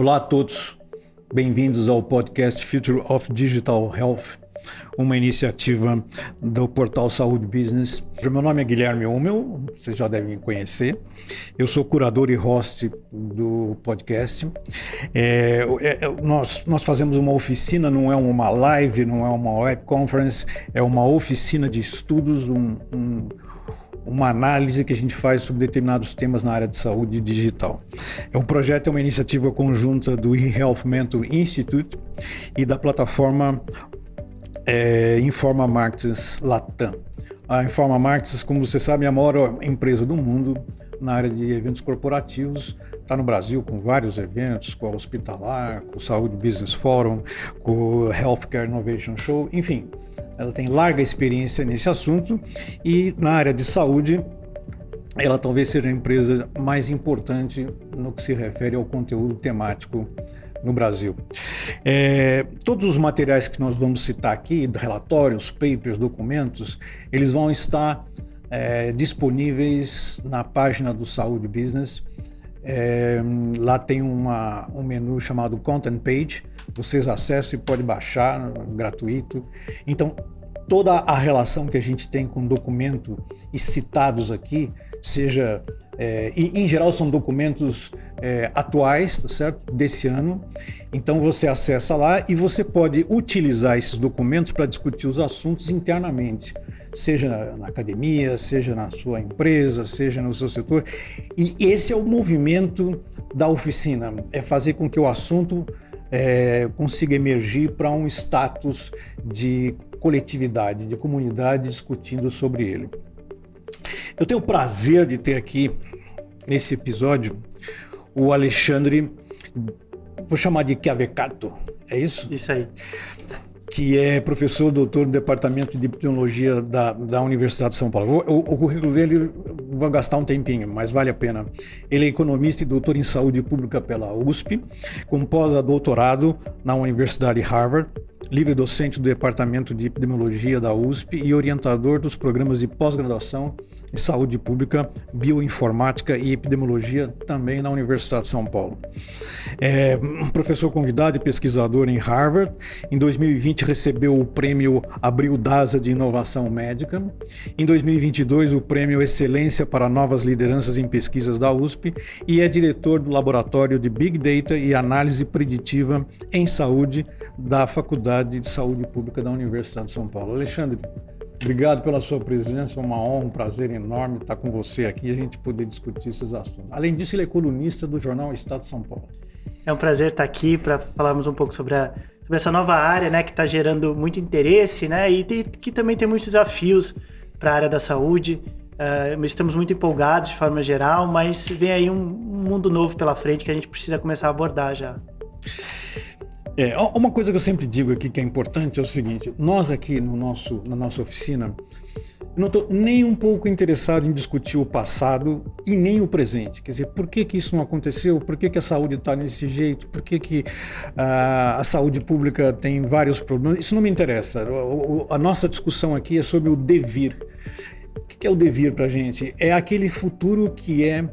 Olá a todos, bem-vindos ao podcast Future of Digital Health, uma iniciativa do portal Saúde Business. Meu nome é Guilherme Hummel, vocês já devem conhecer. Eu sou curador e host do podcast. Nós fazemos uma oficina, não é uma live, não é uma web conference, é uma oficina de estudos, uma análise que a gente faz sobre determinados temas na área de saúde digital. O projeto é uma iniciativa conjunta do eHealth Mentor Institute e da plataforma Informa Markets Latam. A Informa Markets, como você sabe, é a maior empresa do mundo na área de eventos corporativos. Está no Brasil com vários eventos, com a Hospitalar, com o Saúde Business Forum, com o Healthcare Innovation Show, enfim. Ela tem larga experiência nesse assunto e na área de saúde ela talvez seja a empresa mais importante no que se refere ao conteúdo temático no Brasil. Todos os materiais que nós vamos citar aqui, relatórios, papers, documentos, eles vão estar disponíveis na página do Saúde Business. Lá tem um menu chamado Content Page. Vocês acessam e podem baixar, gratuito. Então, toda a relação que a gente tem com documento e citados aqui, e em geral são documentos atuais, tá certo? Desse ano. Então você acessa lá e você pode utilizar esses documentos para discutir os assuntos internamente, seja na academia, seja na sua empresa, seja no seu setor. E esse é o movimento da oficina, é fazer com que o assunto consiga emergir para um status de coletividade, de comunidade discutindo sobre ele. Eu tenho o prazer de ter aqui, nesse episódio, o Alexandre, vou chamar de Chiavecato, é isso? Isso aí. Que é professor doutor do Departamento de Epidemiologia da Universidade de São Paulo. O currículo dele vai gastar um tempinho, mas vale a pena. Ele é economista e doutor em saúde pública pela USP, com pós-doutorado na Universidade Harvard, livre docente do Departamento de Epidemiologia da USP e orientador dos programas de pós-graduação em saúde pública, bioinformática e epidemiologia também na Universidade de São Paulo. Professor convidado e pesquisador em Harvard. Em 2020 recebeu o prêmio Abril Daza de Inovação Médica. Em 2022 o prêmio Excelência para Novas Lideranças em Pesquisas da USP e é diretor do Laboratório de Big Data e Análise Preditiva em Saúde da Faculdade de Saúde Pública da Universidade de São Paulo. Alexandre, obrigado pela sua presença, uma honra, um prazer enorme estar com você aqui e a gente poder discutir esses assuntos. Além disso, ele é colunista do jornal Estado de São Paulo. É um prazer estar aqui para falarmos um pouco sobre essa nova área, né, que está gerando muito interesse, né, e que também tem muitos desafios para a área da saúde. Estamos muito empolgados de forma geral, mas vem aí um mundo novo pela frente que a gente precisa começar a abordar já. Uma coisa que eu sempre digo aqui que é importante é o seguinte: nós aqui na nossa oficina, eu não estou nem um pouco interessado em discutir o passado e nem o presente. Quer dizer, por que isso não aconteceu? Por que a saúde está desse jeito? Por que a saúde pública tem vários problemas? Isso não me interessa. A nossa discussão aqui é sobre o devir. O que é o devir para a gente? É aquele futuro que é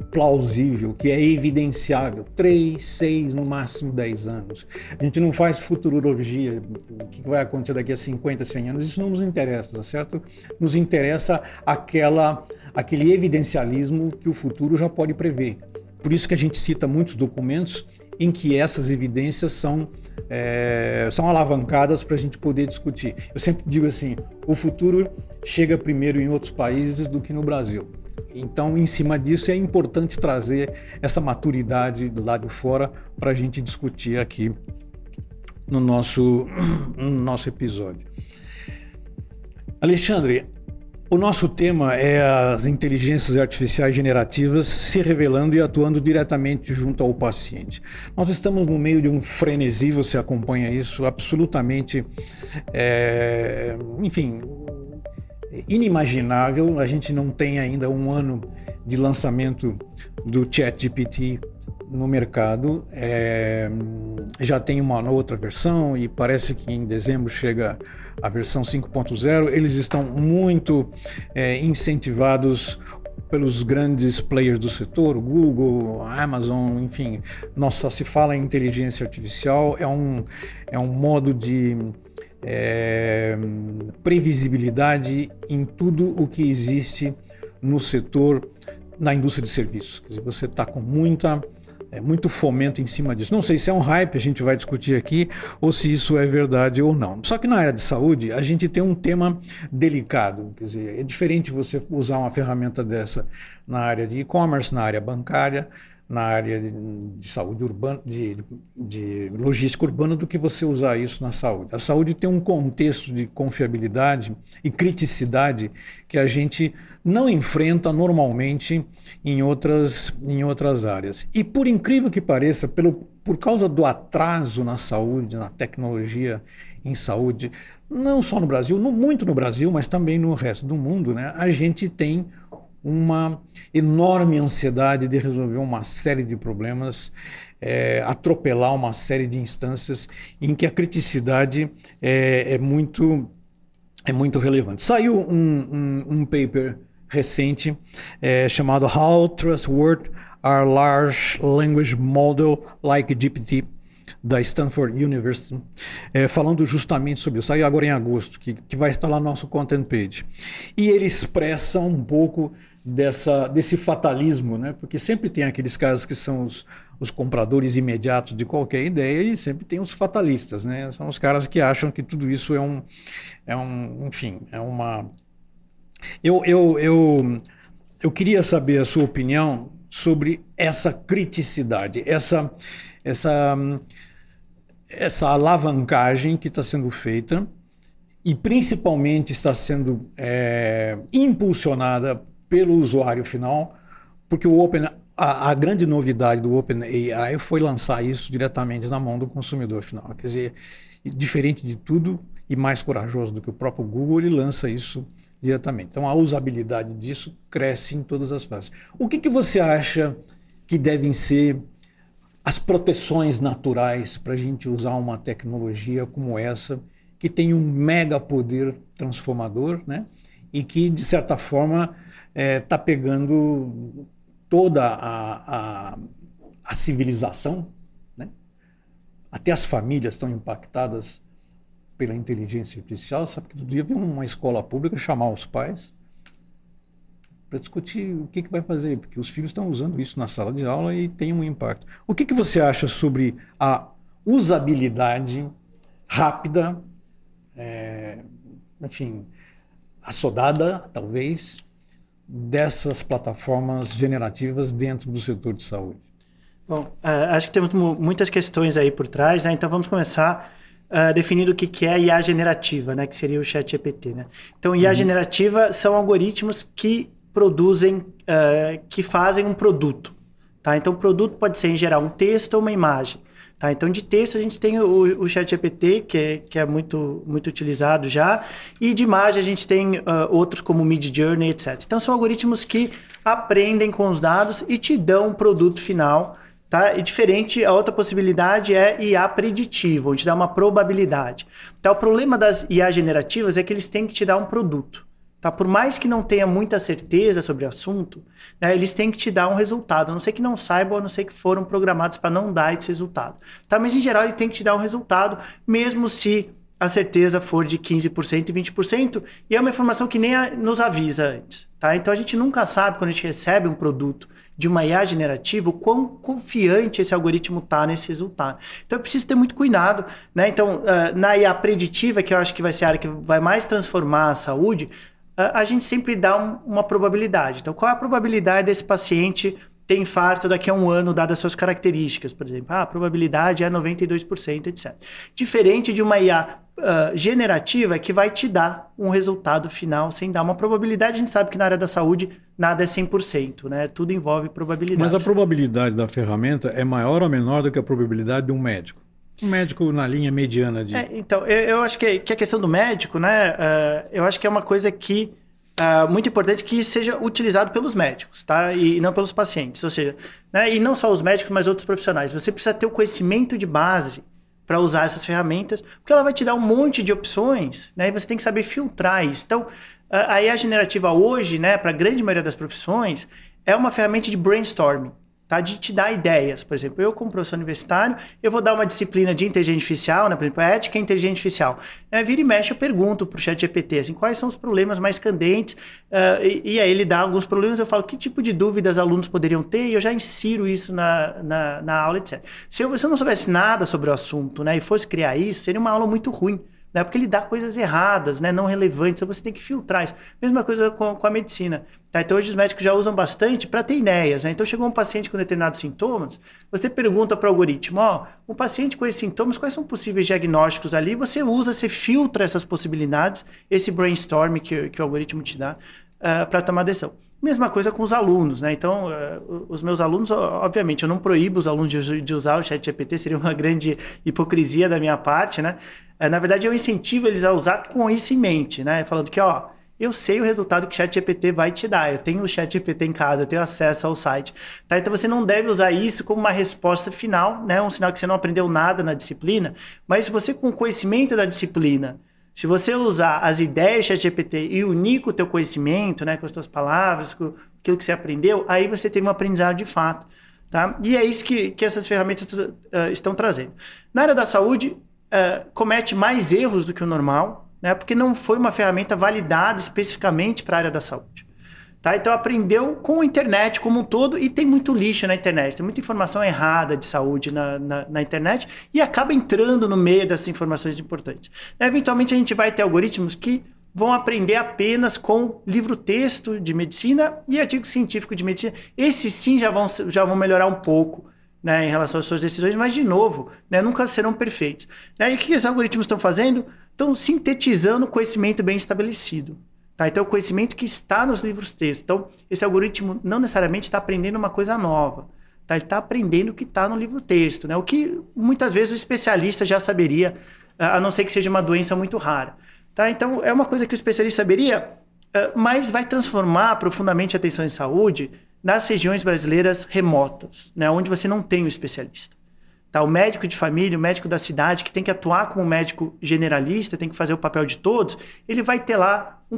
plausível, que é evidenciável, 3, 6, no máximo 10 anos. A gente não faz futurologia, o que vai acontecer daqui a 50, 100 anos, isso não nos interessa, tá certo? Nos interessa aquele evidencialismo que o futuro já pode prever. Por isso que a gente cita muitos documentos em que essas evidências são alavancadas para a gente poder discutir. Eu sempre digo assim, o futuro chega primeiro em outros países do que no Brasil. Então, em cima disso, é importante trazer essa maturidade do lado de fora para a gente discutir aqui no nosso episódio. Alexandre, o nosso tema é as inteligências artificiais generativas se revelando e atuando diretamente junto ao paciente. Nós estamos no meio de um frenesi, você acompanha isso, absolutamente, inimaginável. A gente não tem ainda um ano de lançamento do ChatGPT no mercado. Já tem uma outra versão e parece que em dezembro chega a versão 5.0. Eles estão muito incentivados pelos grandes players do setor, o Google, a Amazon, enfim. Só se fala em inteligência artificial, é um modo de previsibilidade em tudo o que existe no setor, na indústria de serviços. Quer dizer, você está com muito fomento em cima disso. Não sei se é um hype, a gente vai discutir aqui, ou se isso é verdade ou não. Só que na área de saúde, a gente tem um tema delicado. Quer dizer, é diferente você usar uma ferramenta dessa na área de e-commerce, na área bancária, na área de saúde urbana, de logística urbana, do que você usar isso na saúde. A saúde tem um contexto de confiabilidade e criticidade que a gente não enfrenta normalmente em outras áreas. E por incrível que pareça, por causa do atraso na saúde, na tecnologia em saúde, não só no Brasil, muito no Brasil, mas também no resto do mundo, né, a gente tem uma enorme ansiedade de resolver uma série de problemas, atropelar uma série de instâncias em que a criticidade é muito relevante. Saiu um paper recente chamado How Trustworthy Are Large Language Model Like GPT, da Stanford University, falando justamente sobre isso. Saiu agora em agosto, que vai estar lá no nosso content page. E ele expressa um pouco desse fatalismo, né? Porque sempre tem aqueles caras que são os compradores imediatos de qualquer ideia, e sempre tem os fatalistas, né? São os caras que acham que tudo isso enfim, é uma... Eu queria saber a sua opinião sobre essa criticidade, essa alavancagem que está sendo feita e principalmente está sendo impulsionada pelo usuário final, porque a grande novidade do OpenAI foi lançar isso diretamente na mão do consumidor final. Quer dizer, diferente de tudo e mais corajoso do que o próprio Google, ele lança isso diretamente. Então a usabilidade disso cresce em todas as fases. O que você acha que devem ser as proteções naturais para a gente usar uma tecnologia como essa, que tem um mega poder transformador, né? E que, de certa forma, está pegando toda a civilização, né? Até as famílias estão impactadas pela inteligência artificial. Sabe que todo dia vem uma escola pública chamar os pais para discutir o que vai fazer, porque os filhos estão usando isso na sala de aula e tem um impacto. O que você acha sobre a usabilidade rápida, enfim, assodada, talvez, dessas plataformas generativas dentro do setor de saúde? Bom, acho que temos muitas questões aí por trás, né? Então vamos começar definindo o que é IA generativa, né? Que seria o ChatGPT, né? Então, IA generativa são algoritmos que produzem, que fazem um produto, tá? Então, o produto pode ser em geral um texto ou uma imagem, tá? Então, de texto a gente tem o ChatGPT, que é muito utilizado já, e de imagem a gente tem outros como Midjourney, etc. Então, são algoritmos que aprendem com os dados e te dão um produto final, tá? E diferente, a outra possibilidade é IA preditivo, onde dá uma probabilidade. Então, o problema das IA generativas é que eles têm que te dar um produto. Tá? Por mais que não tenha muita certeza sobre o assunto, né, eles têm que te dar um resultado. A não ser que não saibam, a não ser que foram programados para não dar esse resultado. Tá? Mas, em geral, ele tem que te dar um resultado, mesmo se a certeza for de 15% e 20%, e é uma informação que nem nos avisa antes. Tá? Então, a gente nunca sabe, quando a gente recebe um produto de uma IA generativa, o quão confiante esse algoritmo está nesse resultado. Então, eu preciso ter muito cuidado, né? Então, na IA preditiva, que eu acho que vai ser a área que vai mais transformar a saúde, a gente sempre dá uma probabilidade. Então, qual é a probabilidade desse paciente ter infarto daqui a um ano, dadas as suas características? Por exemplo, a probabilidade é 92%, etc. Diferente de uma IA generativa, que vai te dar um resultado final sem dar uma probabilidade. A gente sabe que na área da saúde nada é 100%, né? Tudo envolve probabilidade. Mas a probabilidade da ferramenta é maior ou menor do que a probabilidade de um médico? Um médico na linha mediana de... Então, eu acho que a questão do médico, né? Eu acho que é uma coisa que muito importante que seja utilizado pelos médicos, tá? E não pelos pacientes. Ou seja, né? E não só os médicos, mas outros profissionais. Você precisa ter o conhecimento de base para usar essas ferramentas, porque ela vai te dar um monte de opções, né? E você tem que saber filtrar isso. Então, A IA generativa hoje, né, para a grande maioria das profissões, é uma ferramenta de brainstorming. Tá, de te dar ideias. Por exemplo, eu como professor universitário, eu vou dar uma disciplina de inteligência artificial, né? Por exemplo, ética e inteligência artificial. Vira e mexe, eu pergunto para o ChatGPT assim, quais são os problemas mais candentes, e aí ele dá alguns problemas, eu falo que tipo de dúvidas alunos poderiam ter, e eu já insiro isso na aula, etc. Se eu não soubesse nada sobre o assunto, né, e fosse criar isso, seria uma aula muito ruim. Né? Porque ele dá coisas erradas, né? Não relevantes, então você tem que filtrar isso. Mesma coisa com a medicina. Tá? Então hoje os médicos já usam bastante para ter ideias. Né? Então chegou um paciente com determinados sintomas, você pergunta para o algoritmo, um paciente com esses sintomas, quais são possíveis diagnósticos ali? Você filtra essas possibilidades, esse brainstorm que o algoritmo te dá para tomar decisão. Mesma coisa com os alunos, né? Então, os meus alunos, obviamente, eu não proíbo os alunos de usar o ChatGPT, seria uma grande hipocrisia da minha parte, né? Na verdade, eu incentivo eles a usar com isso em mente, né? Falando que, eu sei o resultado que o ChatGPT vai te dar, eu tenho o ChatGPT em casa, eu tenho acesso ao site, tá? Então, você não deve usar isso como uma resposta final, né? Um sinal que você não aprendeu nada na disciplina, mas se você, com o conhecimento da disciplina, se você usar as ideias do ChatGPT e unir com o teu conhecimento, né, com as tuas palavras, com aquilo que você aprendeu, aí você tem um aprendizado de fato. Tá? E é isso que essas ferramentas estão trazendo. Na área da saúde, comete mais erros do que o normal, né, porque não foi uma ferramenta validada especificamente para a área da saúde. Tá? Então aprendeu com a internet como um todo, e tem muito lixo na internet, tem muita informação errada de saúde na internet, e acaba entrando no meio dessas informações importantes. Eventualmente a gente vai ter algoritmos que vão aprender apenas com livro-texto de medicina e artigo científico de medicina. Esses sim já vão melhorar um pouco, né, em relação às suas decisões, mas de novo, né, nunca serão perfeitos. E o que esses algoritmos estão fazendo? Estão sintetizando o conhecimento bem estabelecido. Tá? Então, o conhecimento que está nos livros textos. Então, esse algoritmo não necessariamente está aprendendo uma coisa nova. Tá? Ele está aprendendo o que está no livro texto. Né? O que, muitas vezes, o especialista já saberia, a não ser que seja uma doença muito rara. Tá? Então, é uma coisa que o especialista saberia, mas vai transformar profundamente a atenção em saúde nas regiões brasileiras remotas, né? Onde você não tem o especialista. Tá? O médico de família, o médico da cidade, que tem que atuar como médico generalista, tem que fazer o papel de todos, ele vai ter lá um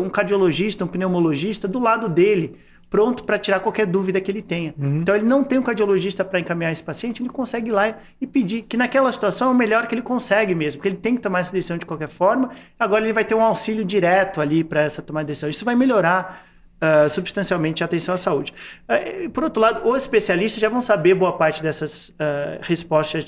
cardiologista, um pneumologista do lado dele, pronto para tirar qualquer dúvida que ele tenha. Então, ele não tem um cardiologista para encaminhar esse paciente, ele consegue ir lá e pedir, que naquela situação é o melhor que ele consegue mesmo, porque ele tem que tomar essa decisão de qualquer forma, agora ele vai ter um auxílio direto ali para essa tomada de decisão. Isso vai melhorar substancialmente a atenção à saúde. Por outro lado, os especialistas já vão saber boa parte dessas respostas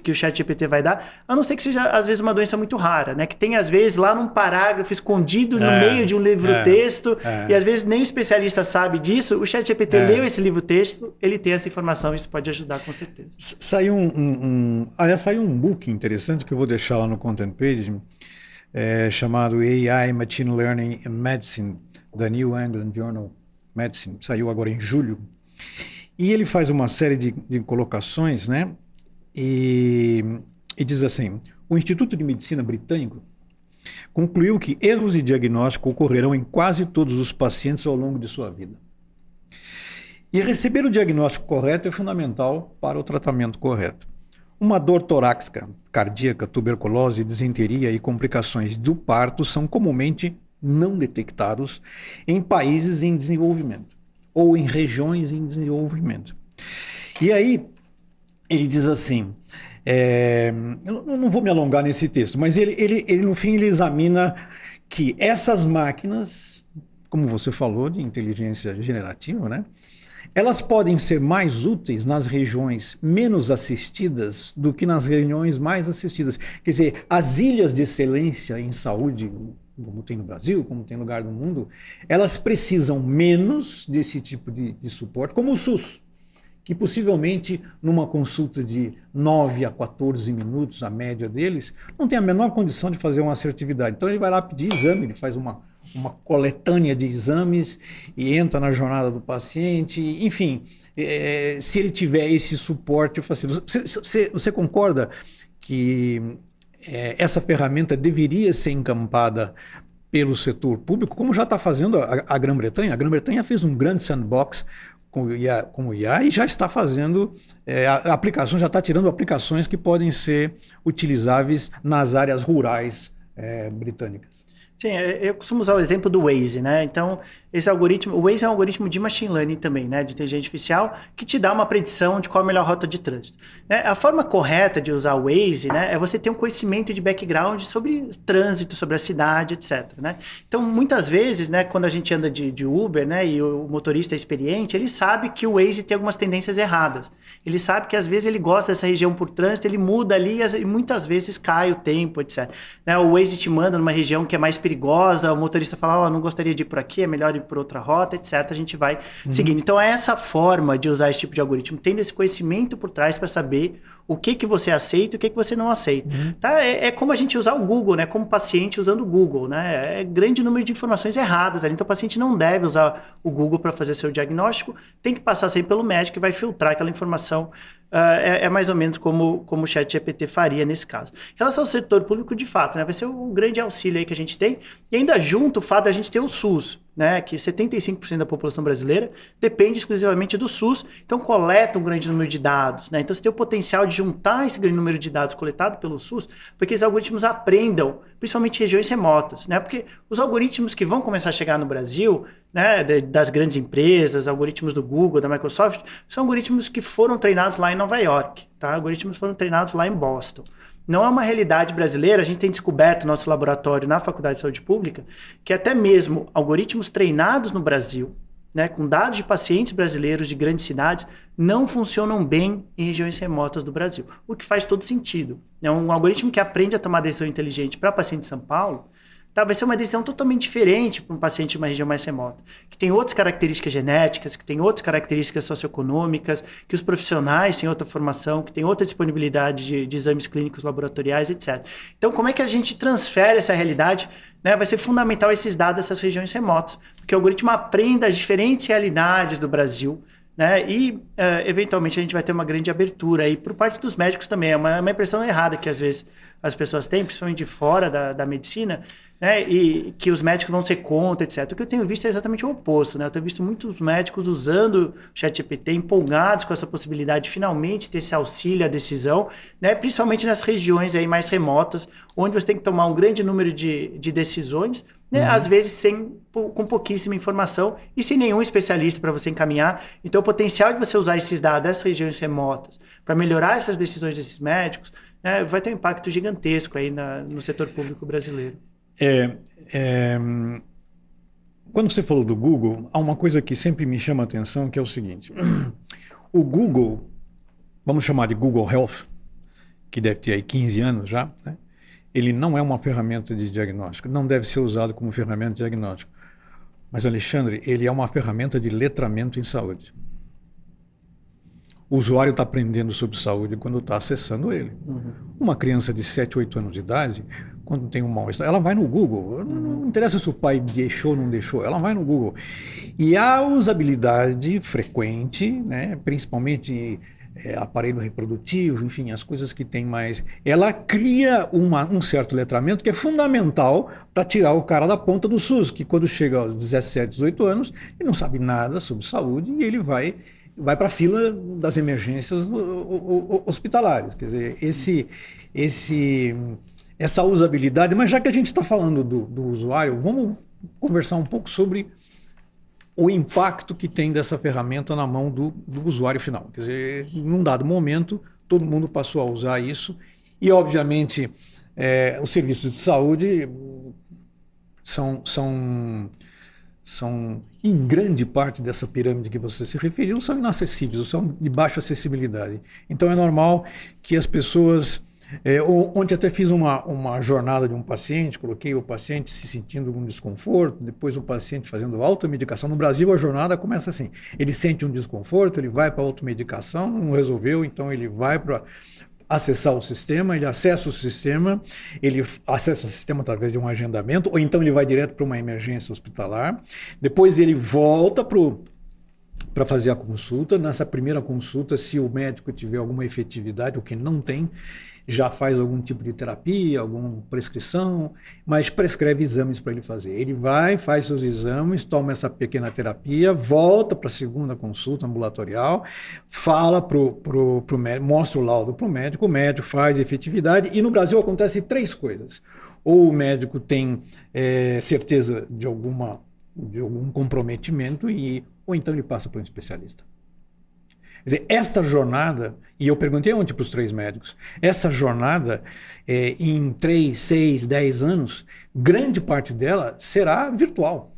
que o ChatGPT vai dar, a não ser que seja, às vezes, uma doença muito rara, né? Que tem, às vezes, lá num parágrafo escondido no meio de um livro-texto, e às vezes nem o especialista sabe disso. O ChatGPT leu esse livro-texto, ele tem essa informação, isso pode ajudar com certeza. Saiu saiu um book interessante que eu vou deixar lá no Content Page, chamado AI, Machine Learning in Medicine, da New England Journal of Medicine, saiu agora em julho, e ele faz uma série de colocações, né? E diz assim: o Instituto de Medicina Britânico concluiu que erros de diagnóstico ocorrerão em quase todos os pacientes ao longo de sua vida. E receber o diagnóstico correto é fundamental para o tratamento correto. Uma dor torácica, cardíaca, tuberculose, disenteria e complicações do parto são comumente não detectados em países em desenvolvimento ou em regiões em desenvolvimento. E aí ele diz assim, eu não vou me alongar nesse texto, mas ele no fim ele examina que essas máquinas, como você falou, de inteligência generativa, né, elas podem ser mais úteis nas regiões menos assistidas do que nas regiões mais assistidas. Quer dizer, as ilhas de excelência em saúde, como tem no Brasil, como tem em lugar do mundo, elas precisam menos desse tipo de suporte, como o SUS, que possivelmente numa consulta de 9 a 14 minutos, a média deles, não tem a menor condição de fazer uma assertividade. Então ele vai lá pedir exame, ele faz uma coletânea de exames e entra na jornada do paciente, enfim, se ele tiver esse suporte, eu faço assim. Você concorda que essa ferramenta deveria ser encampada pelo setor público, como já está fazendo a Grã-Bretanha? A Grã-Bretanha fez um grande sandbox com o IA e já está fazendo a aplicação, já está tirando aplicações que podem ser utilizáveis nas áreas rurais britânicas. Sim, eu costumo usar o exemplo do Waze, né? Então, esse algoritmo, o Waze é um algoritmo de machine learning também, né? De inteligência artificial, que te dá uma predição de qual é a melhor rota de trânsito. Né? A forma correta de usar o Waze, né? É você ter um conhecimento de background sobre trânsito, sobre a cidade, etc. Né? Então, muitas vezes, né? Quando a gente anda de Uber, né? E o motorista é experiente, ele sabe que o Waze tem algumas tendências erradas. Ele sabe que às vezes ele gosta dessa região por trânsito, ele muda ali e muitas vezes cai o tempo, etc. Né? O Waze te manda numa região que é mais perigosa, o motorista fala, não gostaria de ir por aqui, é melhor ir por outra rota, etc. A gente vai seguindo. Então, é essa forma de usar esse tipo de algoritmo, tendo esse conhecimento por trás para saber o que você aceita e o que você não aceita. Tá? É como a gente usar o Google, né? Como paciente usando o Google, né? É grande número de informações erradas ali. Então, o paciente não deve usar o Google para fazer seu diagnóstico, tem que passar sempre pelo médico e vai filtrar aquela informação. É mais ou menos como o ChatGPT faria nesse caso. Em relação ao setor público, de fato, né, vai ser o grande auxílio aí que a gente tem. E ainda junto o fato da gente ter o SUS, né, que 75% da população brasileira depende exclusivamente do SUS, então coleta um grande número de dados. Né? Então você tem o potencial de juntar esse grande número de dados coletados pelo SUS, porque esses algoritmos aprendam, principalmente em regiões remotas. Né? Porque os algoritmos que vão começar a chegar no Brasil, né, das grandes empresas, algoritmos do Google, da Microsoft, são algoritmos que foram treinados lá em Nova York, tá? Algoritmos foram treinados lá em Boston. Não é uma realidade brasileira, a gente tem descoberto no nosso laboratório na Faculdade de Saúde Pública que até mesmo algoritmos treinados no Brasil, né, com dados de pacientes brasileiros de grandes cidades, não funcionam bem em regiões remotas do Brasil, o que faz todo sentido. É um algoritmo que aprende a tomar decisão inteligente para paciente de São Paulo, tá, vai ser uma decisão totalmente diferente para um paciente de uma região mais remota, que tem outras características genéticas, que tem outras características socioeconômicas, que os profissionais têm outra formação, que tem outra disponibilidade de exames clínicos laboratoriais, etc. Então, como é que a gente transfere essa realidade? Né? Vai ser fundamental esses dados dessas regiões remotas, porque o algoritmo aprenda as diferentes realidades do Brasil, né? E, eventualmente, a gente vai ter uma grande abertura aí por parte dos médicos também. É uma impressão errada que, às vezes, as pessoas têm, principalmente de fora da medicina, né? E que os médicos vão ser contra, etc. O que eu tenho visto é exatamente o oposto. Né? Eu tenho visto muitos médicos usando o ChatGPT, empolgados com essa possibilidade de finalmente ter esse auxílio à decisão, né? Principalmente nas regiões aí mais remotas, onde você tem que tomar um grande número de decisões, né? Às vezes com pouquíssima informação e sem nenhum especialista para você encaminhar. Então, o potencial de você usar esses dados dessas regiões remotas para melhorar essas decisões desses médicos, né, vai ter um impacto gigantesco aí no setor público brasileiro. Quando você falou do Google, há uma coisa que sempre me chama a atenção, que é o seguinte. O Google, vamos chamar de Google Health, que deve ter aí 15 anos já, né? Ele não é uma ferramenta de diagnóstico, não deve ser usado como ferramenta de diagnóstico. Mas, Alexandre, ele é uma ferramenta de letramento em saúde. O usuário está aprendendo sobre saúde quando está acessando ele. Uma criança de 7, 8 anos de idade, quando tem um mal-estar, ela vai no Google. Não interessa se o pai deixou ou não deixou, ela vai no Google. E a usabilidade frequente, né, principalmente aparelho reprodutivo, enfim, as coisas que tem mais... Ela cria um certo letramento que é fundamental para tirar o cara da ponta do SUS, que quando chega aos 17, 18 anos, ele não sabe nada sobre saúde e ele vai para a fila das emergências hospitalares. Quer dizer, essa usabilidade... Mas já que a gente está falando do usuário, vamos conversar um pouco sobre o impacto que tem dessa ferramenta na mão do usuário final. Quer dizer, num dado momento, todo mundo passou a usar isso e, obviamente, os serviços de saúde são, em grande parte dessa pirâmide que você se referiu, são inacessíveis, são de baixa acessibilidade. Então, é normal que as pessoas... Ontem até fiz uma jornada de um paciente, coloquei o paciente se sentindo um desconforto, depois o paciente fazendo automedicação. No Brasil a jornada começa assim, ele sente um desconforto, ele vai para a automedicação, não resolveu, então ele vai para acessar o sistema, ele acessa o sistema através de um agendamento, ou então ele vai direto para uma emergência hospitalar, depois ele volta para fazer a consulta. Nessa primeira consulta, se o médico tiver alguma efetividade, o que não tem, já faz algum tipo de terapia, alguma prescrição, mas prescreve exames para ele fazer. Ele vai, faz seus exames, toma essa pequena terapia, volta para a segunda consulta ambulatorial, fala pro médico, mostra o laudo para o médico faz efetividade, e no Brasil acontece 3 coisas. ou o médico tem certeza de algum comprometimento, ou então ele passa por um especialista. Quer dizer, esta jornada, e eu perguntei ontem para os 3 médicos, essa jornada, em 3, 6, 10 anos, grande parte dela será virtual.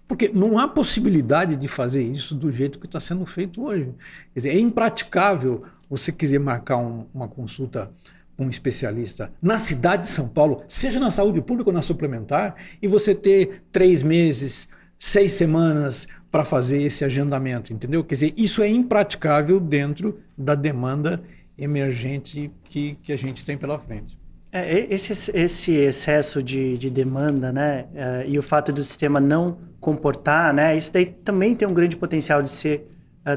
Porque não há possibilidade de fazer isso do jeito que está sendo feito hoje. Quer dizer, é impraticável você quiser marcar uma consulta com um especialista na cidade de São Paulo, seja na saúde pública ou na suplementar, e você ter 3 meses, 6 semanas para fazer esse agendamento, entendeu? Quer dizer, isso é impraticável dentro da demanda emergente que a gente tem pela frente. Esse excesso de demanda, né, e o fato do sistema não comportar, né, isso daí também tem um grande potencial de ser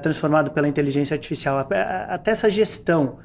transformado pela inteligência artificial. Até essa gestão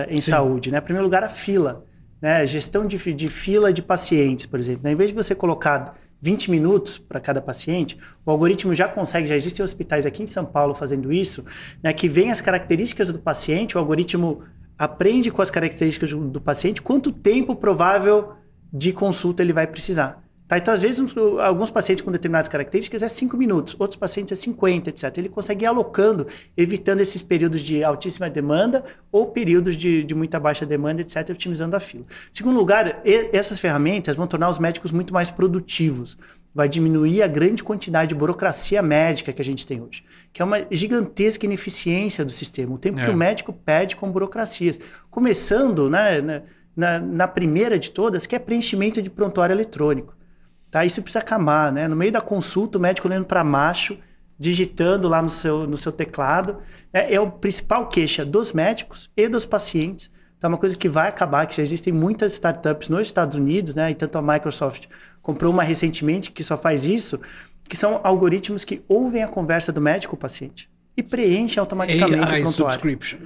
em saúde, né? Em primeiro lugar, a fila, né? Gestão de fila de pacientes, por exemplo. Né? Em vez de você colocar 20 minutos para cada paciente, o algoritmo já existem hospitais aqui em São Paulo fazendo isso, né, que vem as características do paciente, o algoritmo aprende com as características do paciente quanto tempo provável de consulta ele vai precisar. Tá? Então, às vezes, alguns pacientes com determinadas características é 5 minutos, outros pacientes é 50, etc. Ele consegue ir alocando, evitando esses períodos de altíssima demanda ou períodos de muita baixa demanda, etc., otimizando a fila. Em segundo lugar, essas ferramentas vão tornar os médicos muito mais produtivos. Vai diminuir a grande quantidade de burocracia médica que a gente tem hoje, que é uma gigantesca ineficiência do sistema. O tempo que o médico perde com burocracias. Começando, né, na primeira de todas, que é preenchimento de prontuário eletrônico. Tá? Isso precisa acabar, né? No meio da consulta, o médico olhando para macho, digitando lá no seu teclado. É o principal queixa dos médicos e dos pacientes. Então, é uma coisa que vai acabar, que já existem muitas startups nos Estados Unidos, né? E tanto a Microsoft comprou uma recentemente que só faz isso, que são algoritmos que ouvem a conversa do médico com o paciente e preenchem automaticamente o prontuário. Subscription.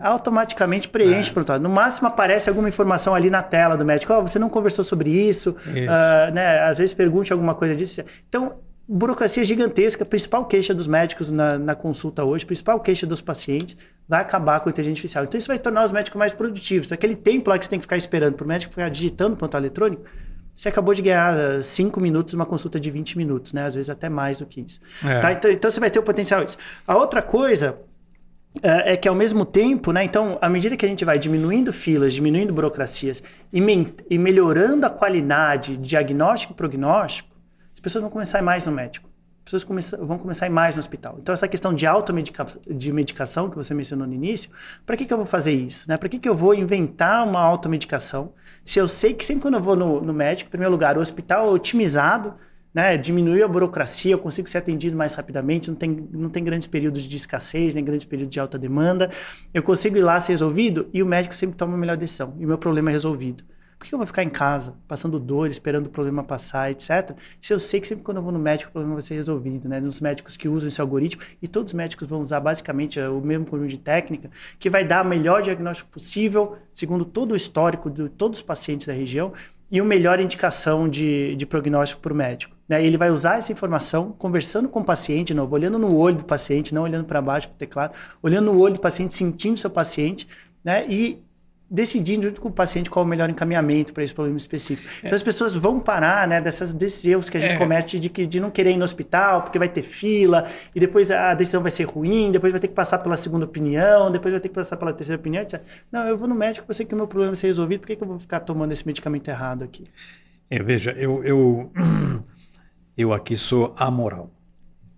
Automaticamente preenche o prontuário. No máximo aparece alguma informação ali na tela do médico. Você não conversou sobre isso. Né? Às vezes pergunte alguma coisa disso. Então, burocracia gigantesca. Principal queixa dos médicos na consulta hoje, principal queixa dos pacientes, vai acabar com a inteligência artificial. Então, isso vai tornar os médicos mais produtivos. Aquele tempo lá que você tem que ficar esperando para o médico ficar digitando o prontuário eletrônico, você acabou de ganhar 5 minutos numa consulta de 20 minutos, né? Às vezes até mais do que isso. Tá? Então você vai ter o potencial disso. A outra coisa é que ao mesmo tempo, né? Então, à medida que a gente vai diminuindo filas, diminuindo burocracias e melhorando a qualidade de diagnóstico e prognóstico, as pessoas vão começar a ir mais no médico. As pessoas vão começar a ir mais no hospital. Então, essa questão de automedicação que você mencionou no início, para que eu vou fazer isso? Né? Para que eu vou inventar uma automedicação se eu sei que sempre quando eu vou no médico, em primeiro lugar, o hospital é otimizado, né? Diminuiu a burocracia, eu consigo ser atendido mais rapidamente, não tem grandes períodos de escassez, nem grandes períodos de alta demanda, eu consigo ir lá ser resolvido e o médico sempre toma a melhor decisão e o meu problema é resolvido. Por que eu vou ficar em casa, passando dor, esperando o problema passar, etc., se eu sei que sempre quando eu vou no médico o problema vai ser resolvido, né? Nos médicos que usam esse algoritmo, e todos os médicos vão usar basicamente o mesmo conjunto de técnica, que vai dar o melhor diagnóstico possível, segundo todo o histórico de todos os pacientes da região, e a melhor indicação de prognóstico para o médico. Né? Ele vai usar essa informação, conversando com o paciente, de novo, olhando no olho do paciente, não olhando para baixo para o teclado, olhando no olho do paciente, sentindo o seu paciente, né? E decidindo junto com o paciente qual é o melhor encaminhamento para esse problema específico. Então as pessoas vão parar, né, desses erros que a gente comete de não querer ir no hospital, porque vai ter fila, e depois a decisão vai ser ruim, depois vai ter que passar pela segunda opinião, depois vai ter que passar pela terceira opinião, etc. Não, eu vou no médico, eu sei que o meu problema vai ser resolvido, por que eu vou ficar tomando esse medicamento errado aqui? Veja, eu aqui sou amoral.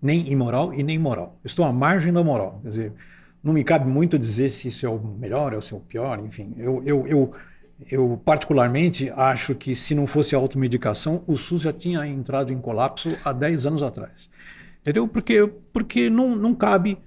Nem imoral e nem moral. Eu estou à margem da moral. Quer dizer, não me cabe muito dizer se isso é o melhor ou se é o pior, enfim. Eu particularmente acho que se não fosse a automedicação, o SUS já tinha entrado em colapso há 10 anos atrás. Entendeu? Porque não cabe.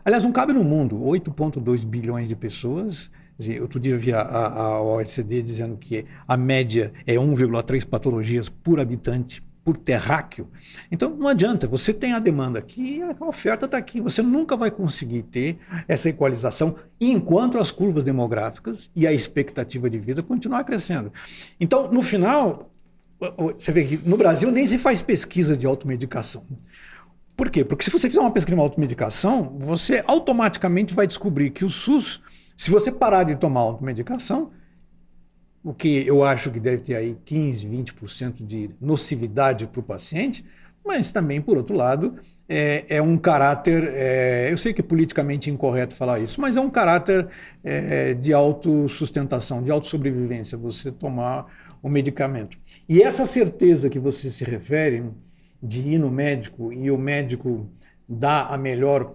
Aliás, não cabe no mundo. 8,2 bilhões de pessoas. Quer dizer, outro dia eu vi a OECD dizendo que a média é 1,3 patologias por habitante por terráqueo. Então não adianta, você tem a demanda aqui, a oferta está aqui, você nunca vai conseguir ter essa equalização enquanto as curvas demográficas e a expectativa de vida continuar crescendo. Então, no final, você vê que no Brasil nem se faz pesquisa de automedicação. Por quê? Porque se você fizer uma pesquisa de automedicação, você automaticamente vai descobrir que o SUS, se você parar de tomar automedicação, o que eu acho que deve ter aí 15, 20% de nocividade para o paciente, mas também, por outro lado, é um caráter, eu sei que é politicamente incorreto falar isso, mas é um caráter de autossustentação, de autossobrevivência, você tomar o medicamento. E essa certeza que você se refere, de ir no médico e o médico dá a melhor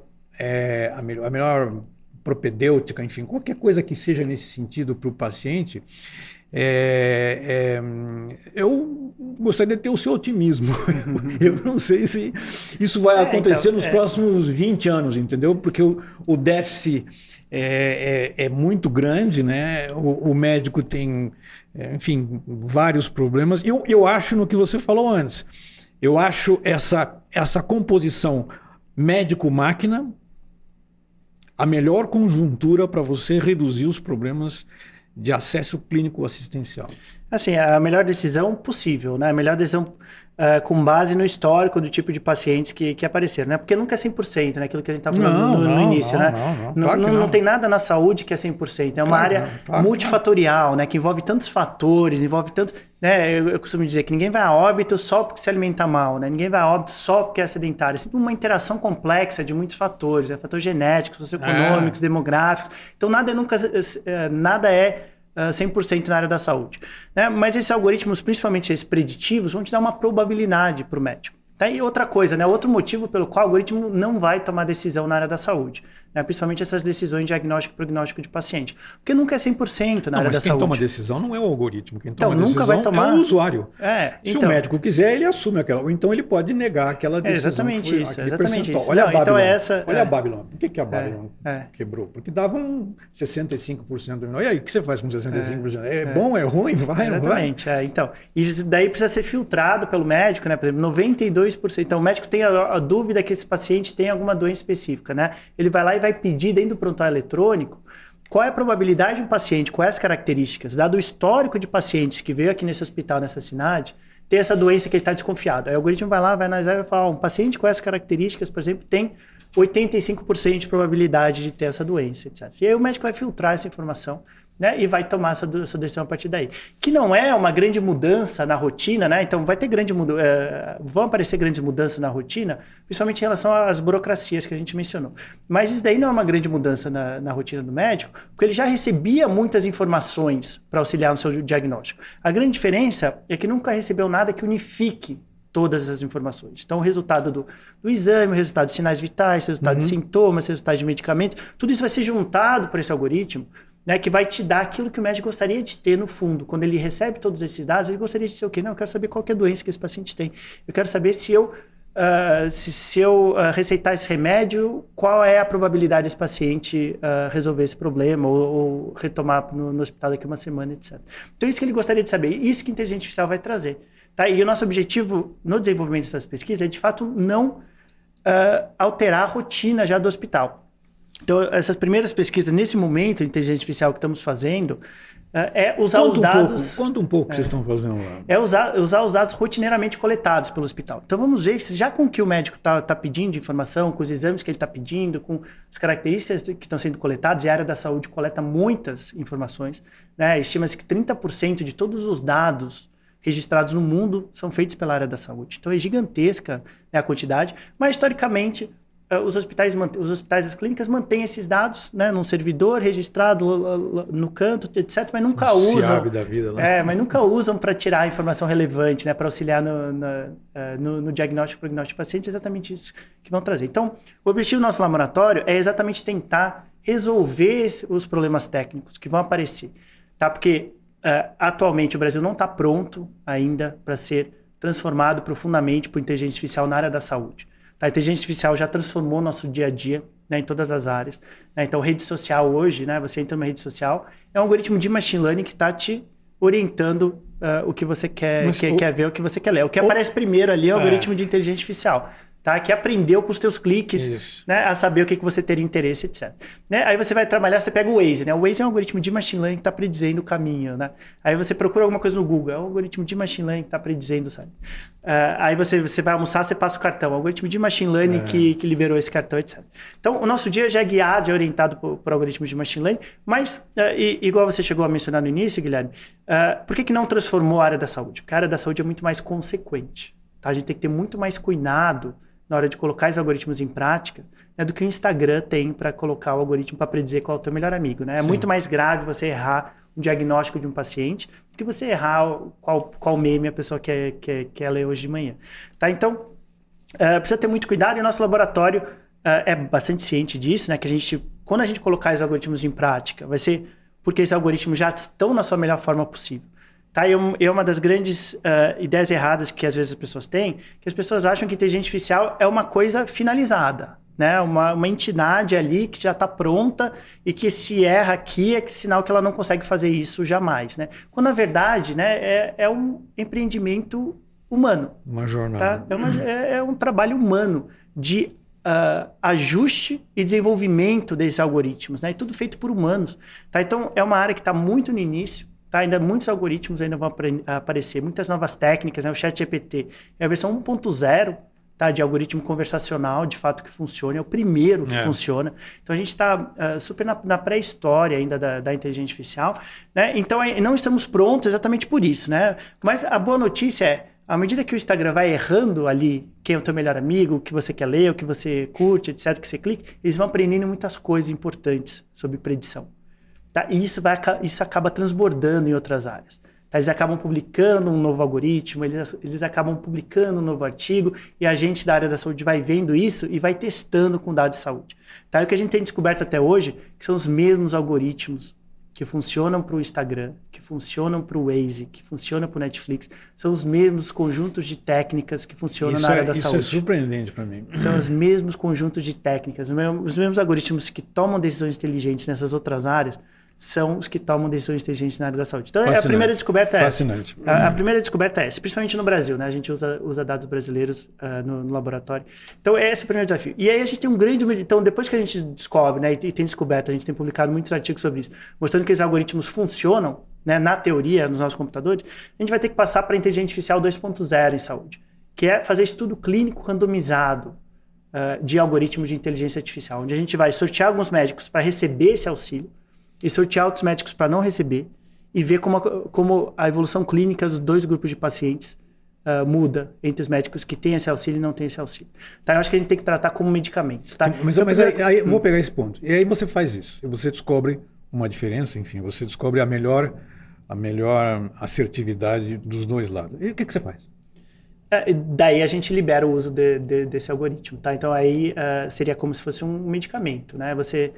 propedêutica, enfim, qualquer coisa que seja nesse sentido para o paciente, eu gostaria de ter o seu otimismo. Eu não sei se isso vai acontecer nos próximos 20 anos, entendeu? Porque o déficit é muito grande, né? O médico tem, enfim, vários problemas. Eu acho no que você falou antes. Eu acho essa composição médico-máquina a melhor conjuntura para você reduzir os problemas de acesso clínico assistencial. Assim, a melhor decisão possível, né? A melhor decisão com base no histórico do tipo de pacientes que apareceram, né? Porque nunca é 100%, né? Aquilo que a gente estava falando no início, né? Não tem nada na saúde que é 100%. É uma área multifatorial, né? Que envolve tantos fatores, envolve tanto... Né? Eu costumo dizer que ninguém vai a óbito só porque se alimenta mal, né? Ninguém vai a óbito só porque é sedentário. É sempre uma interação complexa de muitos fatores, né? Fatores genéticos, socioeconômicos, demográficos. Então, nada é 100% na área da saúde, né? Mas esses algoritmos, principalmente esses preditivos, vão te dar uma probabilidade para o médico. Tá? E outra coisa, né? Outro motivo pelo qual o algoritmo não vai tomar decisão na área da saúde, né? Principalmente essas decisões de diagnóstico e prognóstico de paciente. Porque nunca é 100% na área da saúde. Mas quem toma decisão não é o algoritmo. Quem toma decisão é o usuário. Se o médico quiser, ele assume aquela. Ou então ele pode negar aquela decisão. Exatamente isso. Exatamente isso. Olha a Babylon. Olha a Babylon. Por que a Babylon quebrou? Porque davam 65%. E aí, o que você faz com 65%? É bom, é ruim? Vai, não vai? Exatamente. Então, isso daí precisa ser filtrado pelo médico, né? Por exemplo, 92%. Então, o médico tem a dúvida que esse paciente tem alguma doença específica, né? Ele vai lá e vai pedir dentro do prontuário eletrônico qual é a probabilidade de um paciente com essas características, dado o histórico de pacientes que veio aqui nesse hospital, nessa cidade, ter essa doença que ele está desconfiado. Aí o algoritmo vai lá, vai analisar e vai falar, um paciente com essas características, por exemplo, tem 85% de probabilidade de ter essa doença, etc. E aí o médico vai filtrar essa informação, né, e vai tomar sua decisão a partir daí. Que não é uma grande mudança na rotina, né? Então vai ter vão aparecer grandes mudanças na rotina, principalmente em relação às burocracias que a gente mencionou. Mas isso daí não é uma grande mudança na rotina do médico, porque ele já recebia muitas informações para auxiliar no seu diagnóstico. A grande diferença é que nunca recebeu nada que unifique todas essas informações. Então, o resultado do exame, o resultado de sinais vitais, o resultado de sintomas, o resultado de medicamentos, tudo isso vai ser juntado por esse algoritmo, né, que vai te dar aquilo que o médico gostaria de ter no fundo. Quando ele recebe todos esses dados, ele gostaria de dizer o quê? Não, eu quero saber qual que é a doença que esse paciente tem. Eu quero saber se eu receitar esse remédio, qual é a probabilidade desse paciente resolver esse problema ou retomar no hospital daqui a uma semana, etc. Então, isso que ele gostaria de saber. Isso que a inteligência artificial vai trazer. Tá? E o nosso objetivo no desenvolvimento dessas pesquisas é, de fato, não alterar a rotina já do hospital. Então, essas primeiras pesquisas, nesse momento, de inteligência artificial que estamos fazendo, usar os dados... Conta um pouco o que vocês estão fazendo lá. É usar os dados rotineiramente coletados pelo hospital. Então, vamos ver se já com o que o médico está pedindo de informação, com os exames que ele está pedindo, com as características que estão sendo coletadas, e a área da saúde coleta muitas informações, né? Estima-se que 30% de todos os dados registrados no mundo são feitos pela área da saúde. Então, é gigantesca, né, a quantidade, mas, historicamente... Os hospitais, as clínicas mantêm esses dados, né, num servidor registrado no canto, etc., mas nunca usam. Da vida, né? Mas nunca usam para tirar a informação relevante, né, para auxiliar no diagnóstico e prognóstico de pacientes. É exatamente isso que vão trazer. Então, o objetivo do nosso laboratório é exatamente tentar resolver os problemas técnicos que vão aparecer, tá? Porque atualmente o Brasil não está pronto ainda para ser transformado profundamente por inteligência artificial na área da saúde. A inteligência artificial já transformou nosso dia a dia, né, em todas as áreas. Né? Então, rede social hoje, né, você entra numa rede social, é um algoritmo de machine learning que está te orientando o que você quer ver, o que você quer ler. O que aparece primeiro ali é o algoritmo de inteligência artificial. tá? Que aprendeu com os teus cliques, né? A saber o que você teria interesse, etc. Né? Aí você vai trabalhar, você pega o Waze, né? O Waze é um algoritmo de machine learning que está predizendo o caminho, né? Aí você procura alguma coisa no Google, é um algoritmo de machine learning que está predizendo, sabe? Aí você vai almoçar, você passa o cartão, algoritmo de machine learning que liberou esse cartão, etc. Então, o nosso dia já é guiado, já é orientado por algoritmos de machine learning, mas, igual você chegou a mencionar no início, Guilherme, por que não transformou a área da saúde? Porque a área da saúde é muito mais consequente, tá? A gente tem que ter muito mais cuidado na hora de colocar esses algoritmos em prática, né, do que o Instagram tem para colocar o algoritmo para predizer qual é o teu melhor amigo, né? É muito mais grave você errar um diagnóstico de um paciente do que você errar qual meme a pessoa quer ler hoje de manhã. Tá? Então, precisa ter muito cuidado e o nosso laboratório é bastante ciente disso, né? Que quando a gente colocar os algoritmos em prática, vai ser porque esses algoritmos já estão na sua melhor forma possível. Tá? E uma das grandes ideias erradas que às vezes as pessoas têm, que as pessoas acham que inteligência artificial é uma coisa finalizada, né? Uma entidade ali que já está pronta e que se erra aqui é sinal que ela não consegue fazer isso jamais, né? Quando na verdade, né, é um empreendimento humano. Uma jornada. Tá? É um trabalho humano de ajuste e desenvolvimento desses algoritmos, né? E tudo feito por humanos. Tá? Então é uma área que está muito no início. Tá, ainda muitos algoritmos ainda vão aparecer, muitas novas técnicas, né? O ChatGPT é a versão 1.0, tá, de algoritmo conversacional, de fato que funciona, é o primeiro que funciona. Então a gente está super na pré-história ainda da inteligência artificial, né? Então não estamos prontos exatamente por isso, né? Mas a boa notícia é, à medida que o Instagram vai errando ali quem é o teu melhor amigo, o que você quer ler, o que você curte, etc, que você clica, eles vão aprendendo muitas coisas importantes sobre predição. Tá? E isso acaba transbordando em outras áreas. Tá? Eles acabam publicando um novo algoritmo, eles acabam publicando um novo artigo e a gente da área da saúde vai vendo isso e vai testando com dados de saúde. Tá? E o que a gente tem descoberto até hoje que são os mesmos algoritmos que funcionam para o Instagram, que funcionam para o Waze, que funcionam para o Netflix, são os mesmos conjuntos de técnicas que funcionam na área da saúde. Isso é surpreendente para mim. São os mesmos conjuntos de técnicas, os mesmos algoritmos que tomam decisões inteligentes nessas outras áreas, são os que tomam decisões inteligentes na área da saúde. Então, a primeira descoberta é essa. A primeira descoberta é essa, principalmente no Brasil, né? A gente usa dados brasileiros no laboratório. Então, esse é o primeiro desafio. E aí a gente tem um grande... Então, depois que a gente descobre, né, e tem descoberto, a gente tem publicado muitos artigos sobre isso, mostrando que esses algoritmos funcionam, né, na teoria, nos nossos computadores, a gente vai ter que passar para a inteligência artificial 2.0 em saúde, que é fazer estudo clínico randomizado de algoritmos de inteligência artificial, onde a gente vai sortear alguns médicos para receber esse auxílio, e sortear outros médicos para não receber e ver como a evolução clínica dos dois grupos de pacientes muda entre os médicos que têm esse auxílio e não têm esse auxílio. Tá? Eu acho que a gente tem que tratar como medicamento. Tá? Mas aí vou pegar esse ponto. E aí você faz isso. E você descobre uma diferença, enfim, você descobre a melhor assertividade dos dois lados. E o que você faz? Daí a gente libera o uso desse algoritmo. Tá? Então aí seria como se fosse um medicamento. Né? Você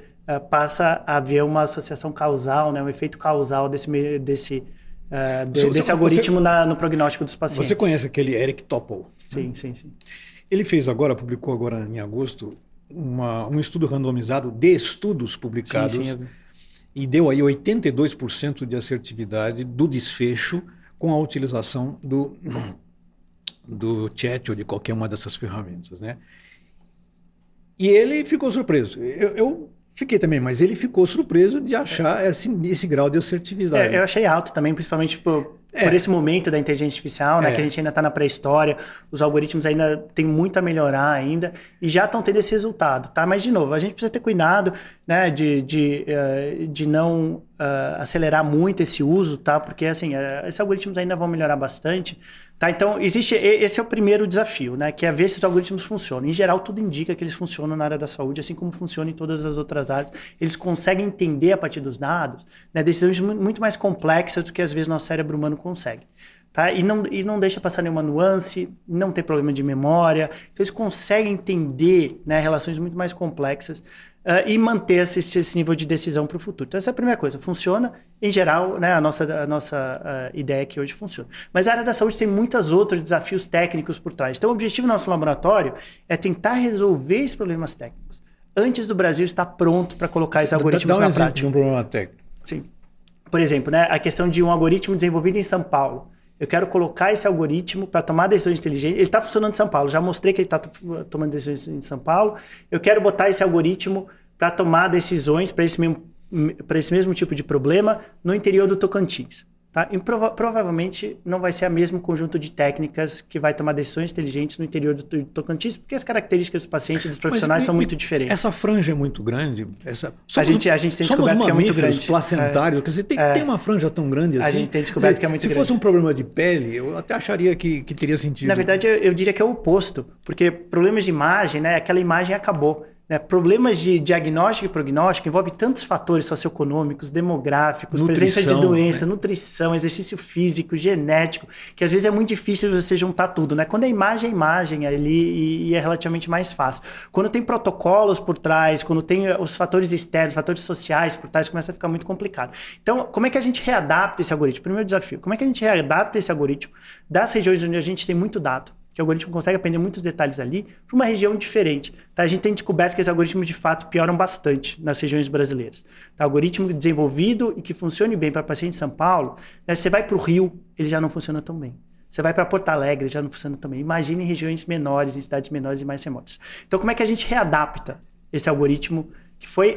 passa a haver uma associação causal, né? Um efeito causal desse algoritmo no prognóstico dos pacientes. Você conhece aquele Eric Topol? Sim, né? sim. Ele publicou agora em agosto, um estudo randomizado de estudos publicados e deu aí 82% de assertividade do desfecho com a utilização do chat ou de qualquer uma dessas ferramentas, né? E ele ficou surpreso. Eu fiquei também, mas ele ficou surpreso de achar esse grau de assertividade. Eu achei alto também, principalmente por esse momento da inteligência artificial, né, que a gente ainda está na pré-história, os algoritmos ainda têm muito a melhorar ainda, e já estão tendo esse resultado, tá? Mas, de novo, a gente precisa ter cuidado, né, de não acelerar muito esse uso, tá? Porque, assim, esses algoritmos ainda vão melhorar bastante, tá? Então, esse é o primeiro desafio, né, que é ver se os algoritmos funcionam. Em geral, tudo indica que eles funcionam na área da saúde, assim como funcionam em todas as outras áreas. Eles conseguem entender, a partir dos dados, né, decisões muito mais complexas do que, às vezes, nosso cérebro humano consegue. Tá? E não deixa passar nenhuma nuance, não tem problema de memória. Então, eles conseguem entender, né, relações muito mais complexas e manter esse nível de decisão para o futuro. Então, essa é a primeira coisa. Funciona, em geral, né, a nossa ideia é que hoje funciona. Mas a área da saúde tem muitos outros desafios técnicos por trás. Então, o objetivo do nosso laboratório é tentar resolver esses problemas técnicos antes do Brasil estar pronto para colocar esses algoritmos na prática. Dá um exemplo de um problema técnico. Sim. Por exemplo, né, a questão de um algoritmo desenvolvido em São Paulo. Eu quero colocar esse algoritmo para tomar decisões inteligentes. Ele está funcionando em São Paulo, já mostrei que ele está tomando decisões em São Paulo. Eu quero botar esse algoritmo para tomar decisões para esse mesmo tipo de problema no interior do Tocantins. Tá? E provavelmente não vai ser o mesmo conjunto de técnicas que vai tomar decisões inteligentes no interior do Tocantins, porque as características dos pacientes e dos profissionais são muito diferentes. Essa franja é muito grande. A gente tem descoberto que é muito grande. Placentários, quer dizer, tem uma franja tão grande assim. A gente tem descoberto que é muito grande. Se fosse um problema de pele, eu até acharia que teria sentido. Na verdade, eu diria que é o oposto, porque problemas de imagem, né, aquela imagem acabou. Problemas de diagnóstico e prognóstico envolvem tantos fatores socioeconômicos, demográficos, presença de doença, nutrição, exercício físico, genético, que às vezes é muito difícil você juntar tudo, né? Quando é imagem ali e é relativamente mais fácil. Quando tem protocolos por trás, quando tem os fatores externos, fatores sociais por trás, começa a ficar muito complicado. Então, como é que a gente readapta esse algoritmo? Primeiro desafio, como é que a gente readapta esse algoritmo das regiões onde a gente tem muito dado? Que o algoritmo consegue aprender muitos detalhes ali para uma região diferente. Tá? A gente tem descoberto que esses algoritmos, de fato, pioram bastante nas regiões brasileiras. Tá? Algoritmo desenvolvido e que funcione bem para paciente em São Paulo, né? Você vai para o Rio, ele já não funciona tão bem. Você vai para Porto Alegre, já não funciona tão bem. Imagine em regiões menores, em cidades menores e mais remotas. Então, como é que a gente readapta esse algoritmo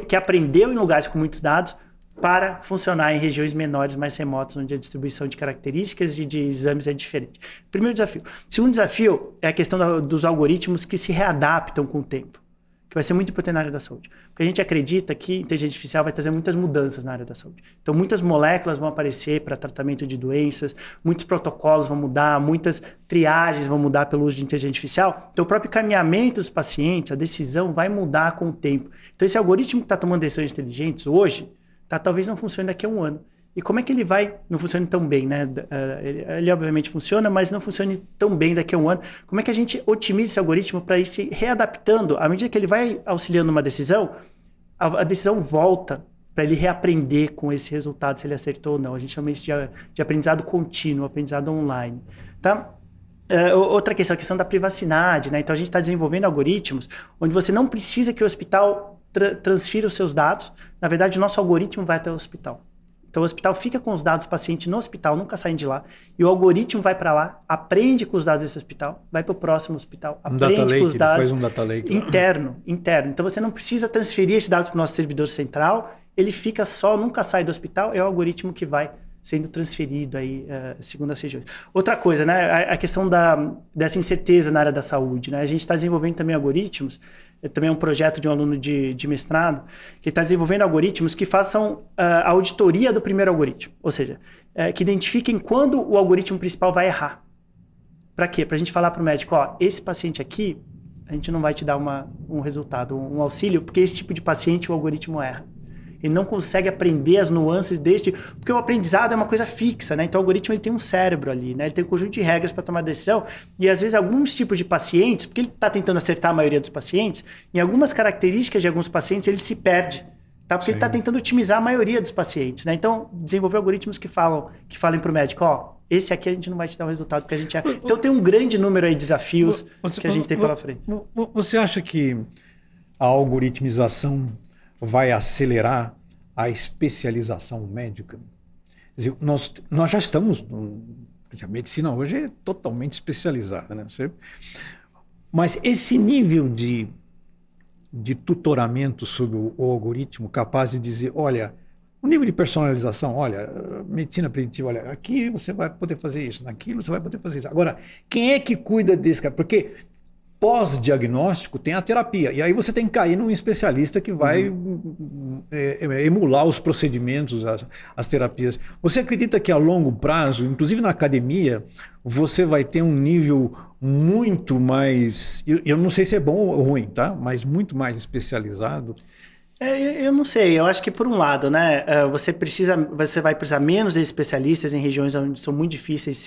que aprendeu em lugares com muitos dados para funcionar em regiões menores, mais remotas, onde a distribuição de características e de exames é diferente? Primeiro desafio. Segundo desafio é a questão dos algoritmos que se readaptam com o tempo, que vai ser muito importante na área da saúde. Porque a gente acredita que a inteligência artificial vai trazer muitas mudanças na área da saúde. Então, muitas moléculas vão aparecer para tratamento de doenças, muitos protocolos vão mudar, muitas triagens vão mudar pelo uso de inteligência artificial. Então, o próprio caminhamento dos pacientes, a decisão vai mudar com o tempo. Então, esse algoritmo que está tomando decisões inteligentes hoje, talvez não funcione daqui a um ano. E como é que ele não funcione tão bem, né? Ele obviamente funciona, mas não funcione tão bem daqui a um ano. Como é que a gente otimiza esse algoritmo para ir se readaptando? À medida que ele vai auxiliando uma decisão, a decisão volta para ele reaprender com esse resultado, se ele acertou ou não. A gente chama isso de aprendizado contínuo, aprendizado online. Tá? Outra questão, a questão da privacidade, né? Então, a gente está desenvolvendo algoritmos onde você não precisa que o hospital transfira os seus dados. Na verdade, o nosso algoritmo vai até o hospital. Então, o hospital fica com os dados do paciente no hospital, nunca saem de lá. E o algoritmo vai para lá, aprende com os dados desse hospital, vai para o próximo hospital, aprende com os dados. Faz um data lake interno. Então, você não precisa transferir esses dados para o nosso servidor central. Ele fica só, nunca sai do hospital. É o algoritmo que vai sendo transferido aí, segundo as regiões. Outra coisa, né, a questão dessa incerteza na área da saúde, né? A gente está desenvolvendo também algoritmos, também é um projeto de um aluno de mestrado, que está desenvolvendo algoritmos que façam a auditoria do primeiro algoritmo, ou seja, que identifiquem quando o algoritmo principal vai errar. Para quê? Para a gente falar para o médico, esse paciente aqui, a gente não vai te dar um resultado, um auxílio, porque esse tipo de paciente o algoritmo erra. Ele não consegue aprender as nuances porque o aprendizado é uma coisa fixa, né? Então o algoritmo ele tem um cérebro ali, né? Ele tem um conjunto de regras para tomar decisão e às vezes alguns tipos de pacientes, porque ele está tentando acertar a maioria dos pacientes, em algumas características de alguns pacientes ele se perde, tá? Porque ele está tentando otimizar a maioria dos pacientes, né? Então desenvolver algoritmos que falem para o médico, esse aqui a gente não vai te dar o resultado que a gente... Então tem um grande número aí de desafios que a gente tem pela frente. Você acha que a algoritmização vai acelerar a especialização médica? Quer dizer, nós já estamos... Quer dizer, a medicina hoje é totalmente especializada, né? Mas esse nível de tutoramento sobre o algoritmo capaz de dizer, olha, o nível de personalização, olha, medicina preditiva, olha, aqui você vai poder fazer isso, naquilo você vai poder fazer isso. Agora, quem é que cuida desse cara? Porque pós-diagnóstico tem a terapia. E aí você tem que cair num especialista que vai emular os procedimentos, as terapias. Você acredita que a longo prazo, inclusive na academia, você vai ter um nível muito mais... Eu não sei se é bom ou ruim, tá? Mas muito mais especializado? Eu não sei, eu acho que por um lado, né, você vai precisar menos de especialistas em regiões onde são muito difíceis de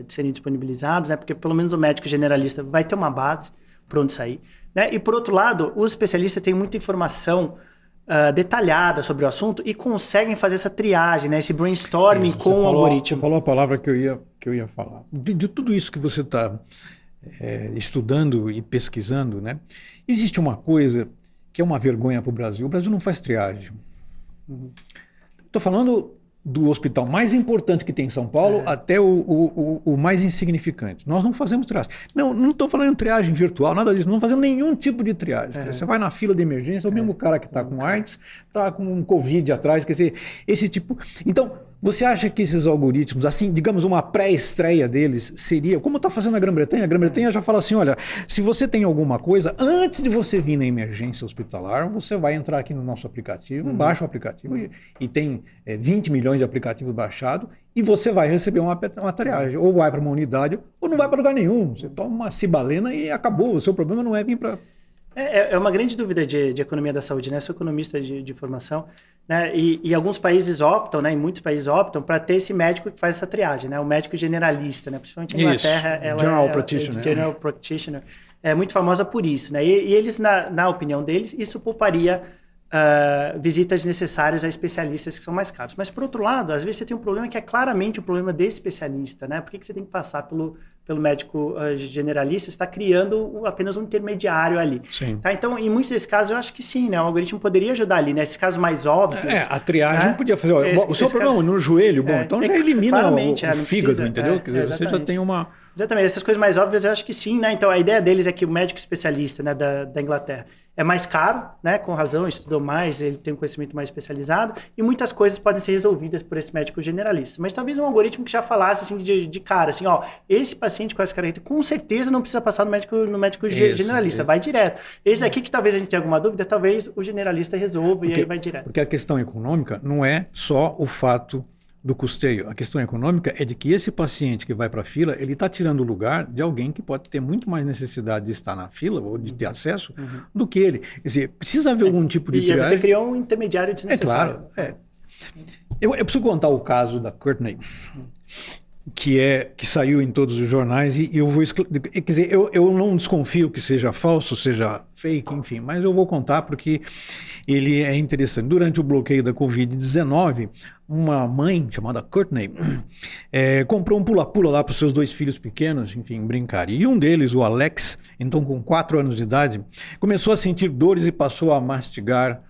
serem disponibilizados, né, porque pelo menos o médico generalista vai ter uma base por onde sair, né, e por outro lado, os especialistas têm muita informação detalhada sobre o assunto e conseguem fazer essa triagem, né, esse brainstorming com o algoritmo. Você falou a palavra que eu ia falar. De tudo isso que você está estudando e pesquisando, né, existe uma coisa que é uma vergonha para o Brasil. O Brasil não faz triagem. Estou falando do hospital mais importante que tem em São Paulo até o mais insignificante. Nós não fazemos triagem. Não estou falando em triagem virtual, nada disso. Não fazemos nenhum tipo de triagem. Você vai na fila de emergência, é o mesmo cara que está com AIDS, está com um Covid atrás, quer dizer, esse tipo... Então, você acha que esses algoritmos, assim, digamos, uma pré-estreia deles seria... Como está fazendo a Grã-Bretanha? A Grã-Bretanha já fala assim, olha, se você tem alguma coisa, antes de você vir na emergência hospitalar, você vai entrar aqui no nosso aplicativo, baixa o aplicativo e tem 20 milhões de aplicativos baixados e você vai receber uma triagem. Ou vai para uma unidade ou não vai para lugar nenhum. Você toma uma cibalena e acabou. O seu problema não é vir para... É uma grande dúvida de economia da saúde, né? Eu sou economista de formação, né? E alguns países optam, né? Em muitos países optam para ter esse médico que faz essa triagem, né? O médico generalista, né? Principalmente na Inglaterra, General Practitioner, é muito famosa por isso, né? E eles, na opinião deles, isso pouparia visitas necessárias a especialistas que são mais caros. Mas, por outro lado, às vezes você tem um problema que é claramente um problema de especialista, né? Por que você tem que passar pelo médico generalista? Você está criando apenas um intermediário ali. Sim. Tá? Então, em muitos desses casos, eu acho que sim, né? O algoritmo poderia ajudar ali, né? Esses casos mais óbvios. A triagem, né? Podia fazer. O seu problema caso... no joelho, então já elimina o fígado, precisa, entendeu? Quer dizer, você já tem uma... Exatamente, essas coisas mais óbvias eu acho que sim, né? Então a ideia deles é que o médico especialista, né, da Inglaterra é mais caro, né? Com razão, estudou mais, ele tem um conhecimento mais especializado e muitas coisas podem ser resolvidas por esse médico generalista. Mas talvez um algoritmo que já falasse assim de cara, assim, ó, esse paciente com essa característica com certeza não precisa passar no médico generalista, vai direto. Esse daqui que talvez a gente tenha alguma dúvida, talvez o generalista resolva e aí vai direto. Porque a questão econômica não é só o fato do custeio. A questão econômica é de que esse paciente que vai para a fila, ele está tirando o lugar de alguém que pode ter muito mais necessidade de estar na fila ou de ter acesso do que ele. Quer dizer, precisa haver algum tipo de triagem. E você criou um intermediário desnecessário. É claro. Eu preciso contar o caso da Courtney, que saiu em todos os jornais e eu vou... Quer dizer, eu não desconfio que seja falso, seja fake, enfim, mas eu vou contar porque ele é interessante. Durante o bloqueio da Covid-19, uma mãe chamada Courtney comprou um pula-pula lá para os seus 2 filhos pequenos, enfim, brincar. E um deles, o Alex, então com 4 anos de idade, começou a sentir dores e passou a mastigar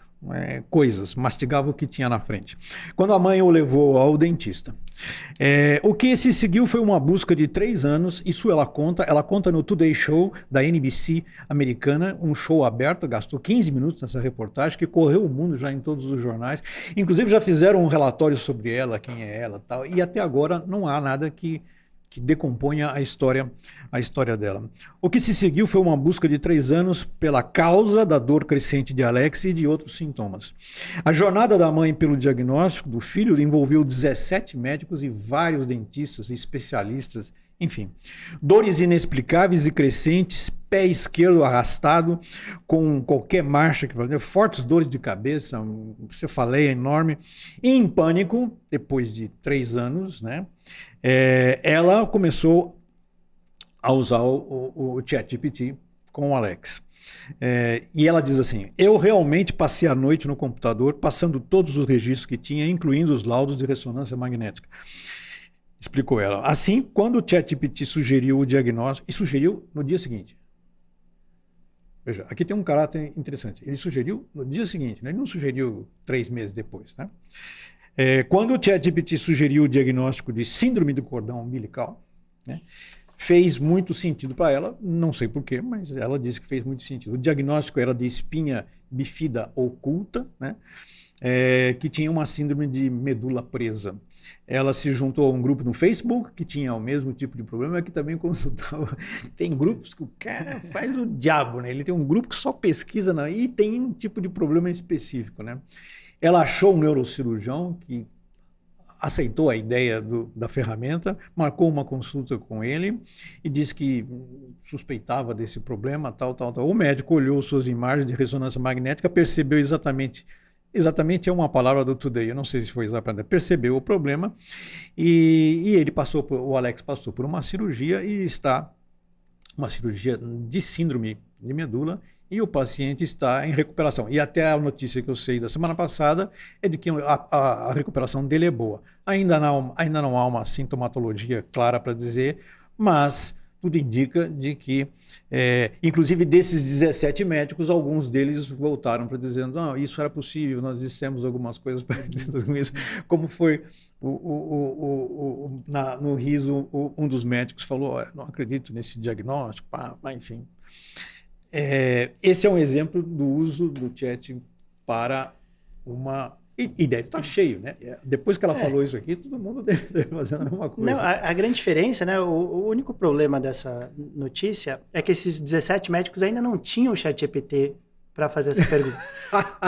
coisas, mastigava o que tinha na frente. Quando a mãe o levou ao dentista. O que se seguiu foi uma busca de 3 anos, isso ela conta no Today Show da NBC americana, um show aberto, gastou 15 minutos nessa reportagem, que correu o mundo já em todos os jornais, inclusive já fizeram um relatório sobre ela, quem é ela tal, e até agora não há nada que decomponha a história dela. O que se seguiu foi uma busca de 3 anos pela causa da dor crescente de Alex e de outros sintomas. A jornada da mãe pelo diagnóstico do filho envolveu 17 médicos e vários dentistas e especialistas, enfim. Dores inexplicáveis e crescentes, pé esquerdo arrastado, com qualquer marcha que fazia, fortes dores de cabeça, cefaleia enorme, e em pânico, depois de 3 anos, né? Ela começou a usar o ChatGPT com o Alex. E ela diz assim: eu realmente passei a noite no computador, passando todos os registros que tinha, incluindo os laudos de ressonância magnética. Explicou ela. Assim, quando o ChatGPT sugeriu o diagnóstico, e sugeriu no dia seguinte. Veja, aqui tem um caráter interessante. Ele sugeriu no dia seguinte, né? Ele não sugeriu 3 meses depois, né? Quando o ChatGPT sugeriu o diagnóstico de síndrome do cordão umbilical, né, fez muito sentido para ela, não sei porquê, mas ela disse que fez muito sentido. O diagnóstico era de espinha bífida oculta, né, que tinha uma síndrome de medula presa. Ela se juntou a um grupo no Facebook que tinha o mesmo tipo de problema, que também consultava. Tem grupos que o cara faz o diabo, né? Ele tem um grupo que só pesquisa e tem um tipo de problema específico, né? Ela achou um neurocirurgião que aceitou a ideia da ferramenta, marcou uma consulta com ele e disse que suspeitava desse problema, tal. O médico olhou suas imagens de ressonância magnética, percebeu exatamente é uma palavra do Today, eu não sei se foi exatamente, percebeu o problema e o Alex passou por uma cirurgia uma cirurgia de síndrome de medula, e o paciente está em recuperação. E até a notícia que eu sei da semana passada é de que a recuperação dele é boa. Ainda não há uma sintomatologia clara para dizer, mas tudo indica de que, inclusive desses 17 médicos, alguns deles voltaram para dizendo, não, isso era possível, nós dissemos algumas coisas parecidas com isso, como foi no riso, um dos médicos falou, não acredito nesse diagnóstico, mas enfim. Esse é um exemplo do uso do chat para uma... E deve estar cheio, né? Depois que ela falou isso aqui, todo mundo deve estar fazendo a mesma coisa. Não, a grande diferença, né? O único problema dessa notícia é que esses 17 médicos ainda não tinham o ChatGPT para fazer essa pergunta.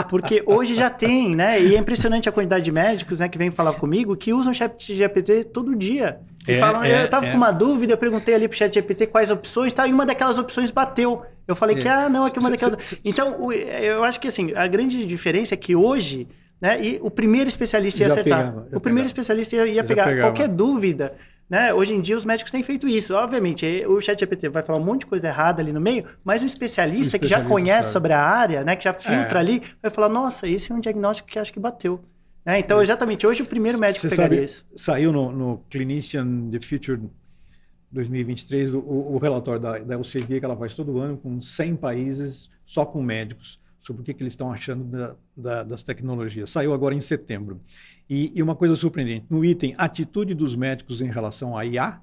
Porque hoje já tem, né? E é impressionante a quantidade de médicos, né, que vêm falar comigo que usam o ChatGPT todo dia. E falam, eu estava com uma dúvida, eu perguntei ali para o ChatGPT quais opções, tá? E uma daquelas opções bateu. Eu falei que, não, é que uma daquelas... Então, eu acho que assim, a grande diferença é que hoje... Né? E o primeiro especialista ia acertar. O primeiro especialista ia pegar qualquer dúvida. Né? Hoje em dia, os médicos têm feito isso. Obviamente, o ChatGPT vai falar um monte de coisa errada ali no meio, mas um especialista que já conhece sobre a área, né? Que já filtra ali, vai falar, nossa, esse é um diagnóstico que acho que bateu. Né? Então, exatamente, hoje o primeiro médico pegaria isso. Saiu no Clinician The Future 2023 o relatório da Elsevier, que ela faz todo ano, com 100 países, só com médicos, sobre o que eles estão achando das tecnologias. Saiu agora em setembro. E uma coisa surpreendente, no item Atitude dos médicos em relação à IA,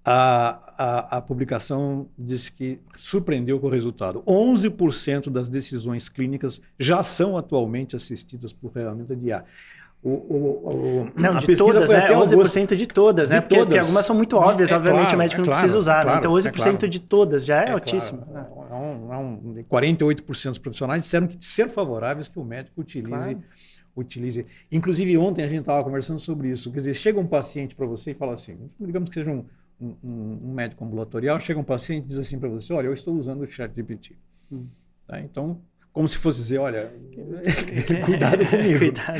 a publicação diz que surpreendeu com o resultado. 11% das decisões clínicas já são atualmente assistidas por ferramenta de IA. Não, de todas, né? 11% de todas, né? Porque algumas são muito óbvias, obviamente o médico não precisa usar, né? Então 11% de todas já é altíssimo. Claro. 48% dos profissionais disseram que ser favoráveis que o médico utilize. Inclusive ontem a gente estava conversando sobre isso. Quer dizer, chega um paciente para você e fala assim, digamos que seja um médico ambulatorial, chega um paciente e diz assim para você, olha, eu estou usando o ChatGPT. Tá? Então, como se fosse dizer, olha, cuidado comigo. Cuidado